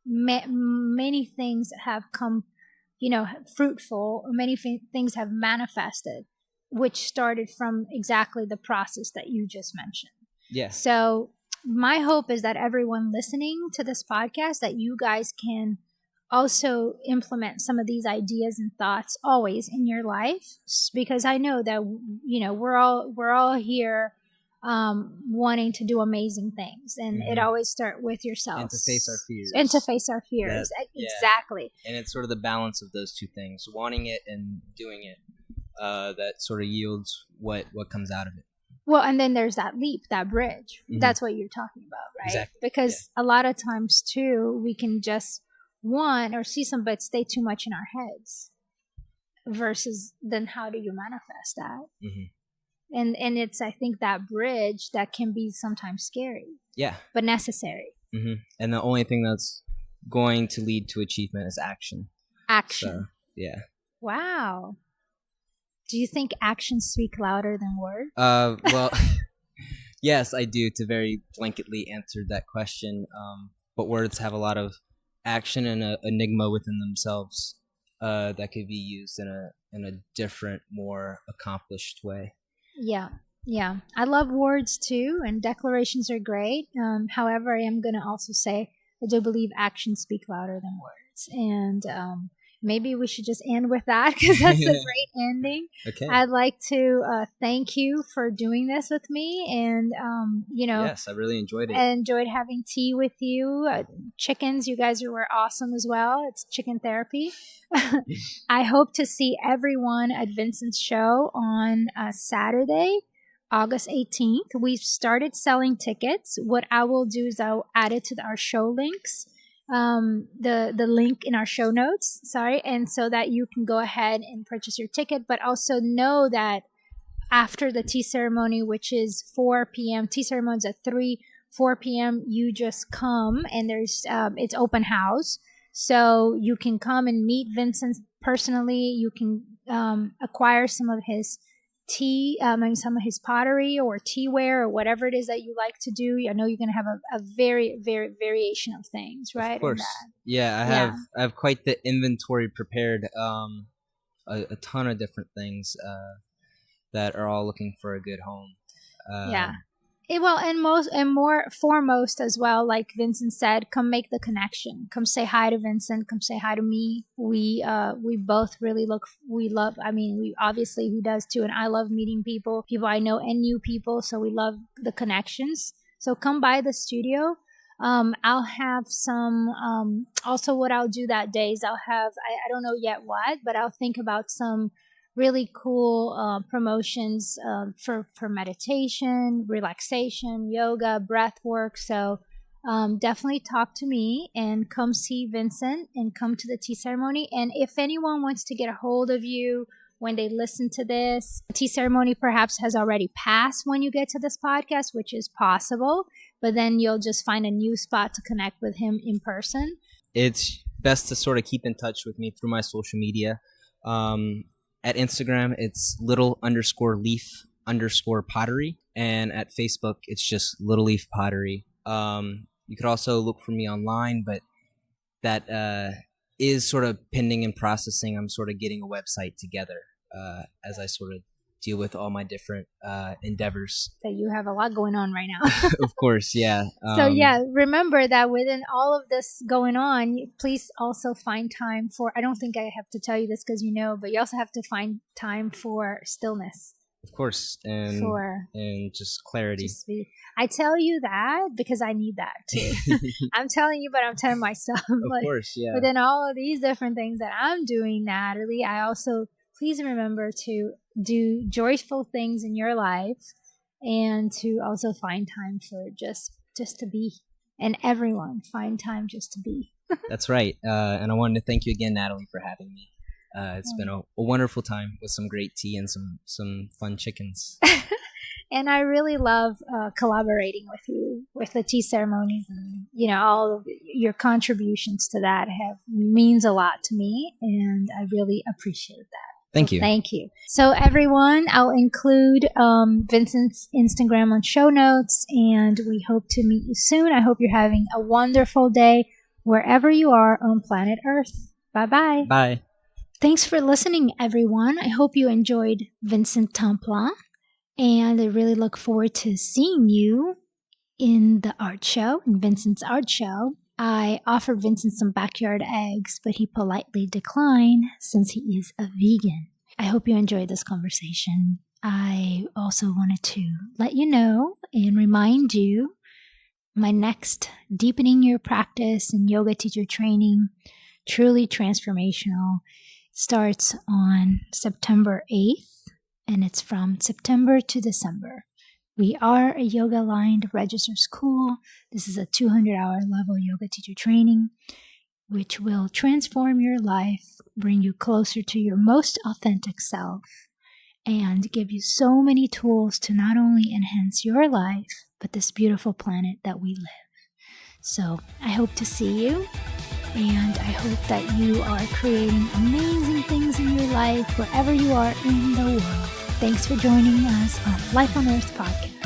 many things have come, fruitful, or many things have manifested, which started from exactly the process that you just mentioned. Yeah. So my hope is that everyone listening to this podcast, that you guys can also implement some of these ideas and thoughts always in your life, because I know that, we're all here wanting to do amazing things, and it always starts with yourself. And to face our fears. Exactly. And it's sort of the balance of those two things, wanting it and doing it, that sort of yields what comes out of it. Well, and then there's that leap, that bridge. Mm-hmm. That's what you're talking about, right? Exactly. Because a lot of times too, we can just want or see some, but stay too much in our heads, versus then how do you manifest that? Mm-hmm. And it's, I think, that bridge that can be sometimes scary. Yeah. But necessary. Mm-hmm. And the only thing that's going to lead to achievement is action. Action. So, yeah. Wow. Do you think actions speak louder than words? Well, yes, I do, to very blanketly answer that question. But words have a lot of action and an enigma within themselves that could be used in a different, more accomplished way. Yeah. I love words too, and declarations are great. However, I am going to also say I do believe actions speak louder than words. And maybe we should just end with that, because that's a great ending. Okay. I'd like to thank you for doing this with me. And, yes, I really enjoyed it. I enjoyed having tea with you. Chickens, you guys were awesome as well. It's chicken therapy. I hope to see everyone at Vincent's show on Saturday, August 18th. We've started selling tickets. What I will do is I'll add it to our show links. The link in our show notes, and so that you can go ahead and purchase your ticket, but also know that after the tea ceremony, which is 4 p.m., tea ceremony's at 4 p.m., you just come, and there's it's open house, so you can come and meet Vincent personally. You can acquire some of his some of his pottery or teaware or whatever it is that you like to do. I know you're going to have a very, very variation of things, right? Of course. Yeah, I have quite the inventory prepared. A ton of different things that are all looking for a good home. And more foremost as well, like Vincent said, come make the connection. Come say hi to Vincent. Come say hi to me. We both really we obviously, he does too, and I love meeting people I know and new people. So we love the connections. So come by the studio. I'll have some, also what I'll do that day is I don't know yet what, but I'll think about some really cool promotions for meditation, relaxation, yoga, breath work. So definitely talk to me and come see Vincent and come to the tea ceremony. And if anyone wants to get a hold of you when they listen to this, the tea ceremony perhaps has already passed when you get to this podcast, which is possible, but then you'll just find a new spot to connect with him in person. It's best to sort of keep in touch with me through my social media. At Instagram, it's little_leaf_pottery. And at Facebook, it's just Little Leaf Pottery. You could also look for me online, but that is sort of pending and processing. I'm sort of getting a website together as I sort of deal with all my different endeavors. So you have a lot going on right now. Of course, yeah. Remember that within all of this going on, please also find time for, I don't think I have to tell you this because you know, but you also have to find time for stillness. Of course, and just clarity. I tell you that because I need that too. I'm telling you, but I'm telling myself. Of course, yeah. Within all of these different things that I'm doing, Nathalie, I also, please remember to do joyful things in your life and to also find time for just to be. And everyone, find time just to be. That's right. And I wanted to thank you again, Nathalie, for having me. It's been a wonderful time with some great tea and some fun chickens. And I really love collaborating with you with the tea ceremonies, and all of your contributions to that means a lot to me, and I really appreciate that. Thank you. Thank you. So everyone, I'll include Vincent's Instagram on show notes, and we hope to meet you soon. I hope you're having a wonderful day wherever you are on planet Earth. Bye-bye. Bye. Thanks for listening, everyone. I hope you enjoyed Vincent Tamplain, and I really look forward to seeing you in the art show, in Vincent's art show. I offered Vincent some backyard eggs, but he politely declined since he is a vegan. I hope you enjoyed this conversation. I also wanted to let you know and remind you my next Deepening Your Practice and yoga teacher training, truly transformational, starts on September 8th, and it's from September to December. We are a yoga-aligned registered school. This is a 200-hour level yoga teacher training, which will transform your life, bring you closer to your most authentic self, and give you so many tools to not only enhance your life, but this beautiful planet that we live. So I hope to see you, and I hope that you are creating amazing things in your life wherever you are in the world. Thanks for joining us on Life on Earth podcast.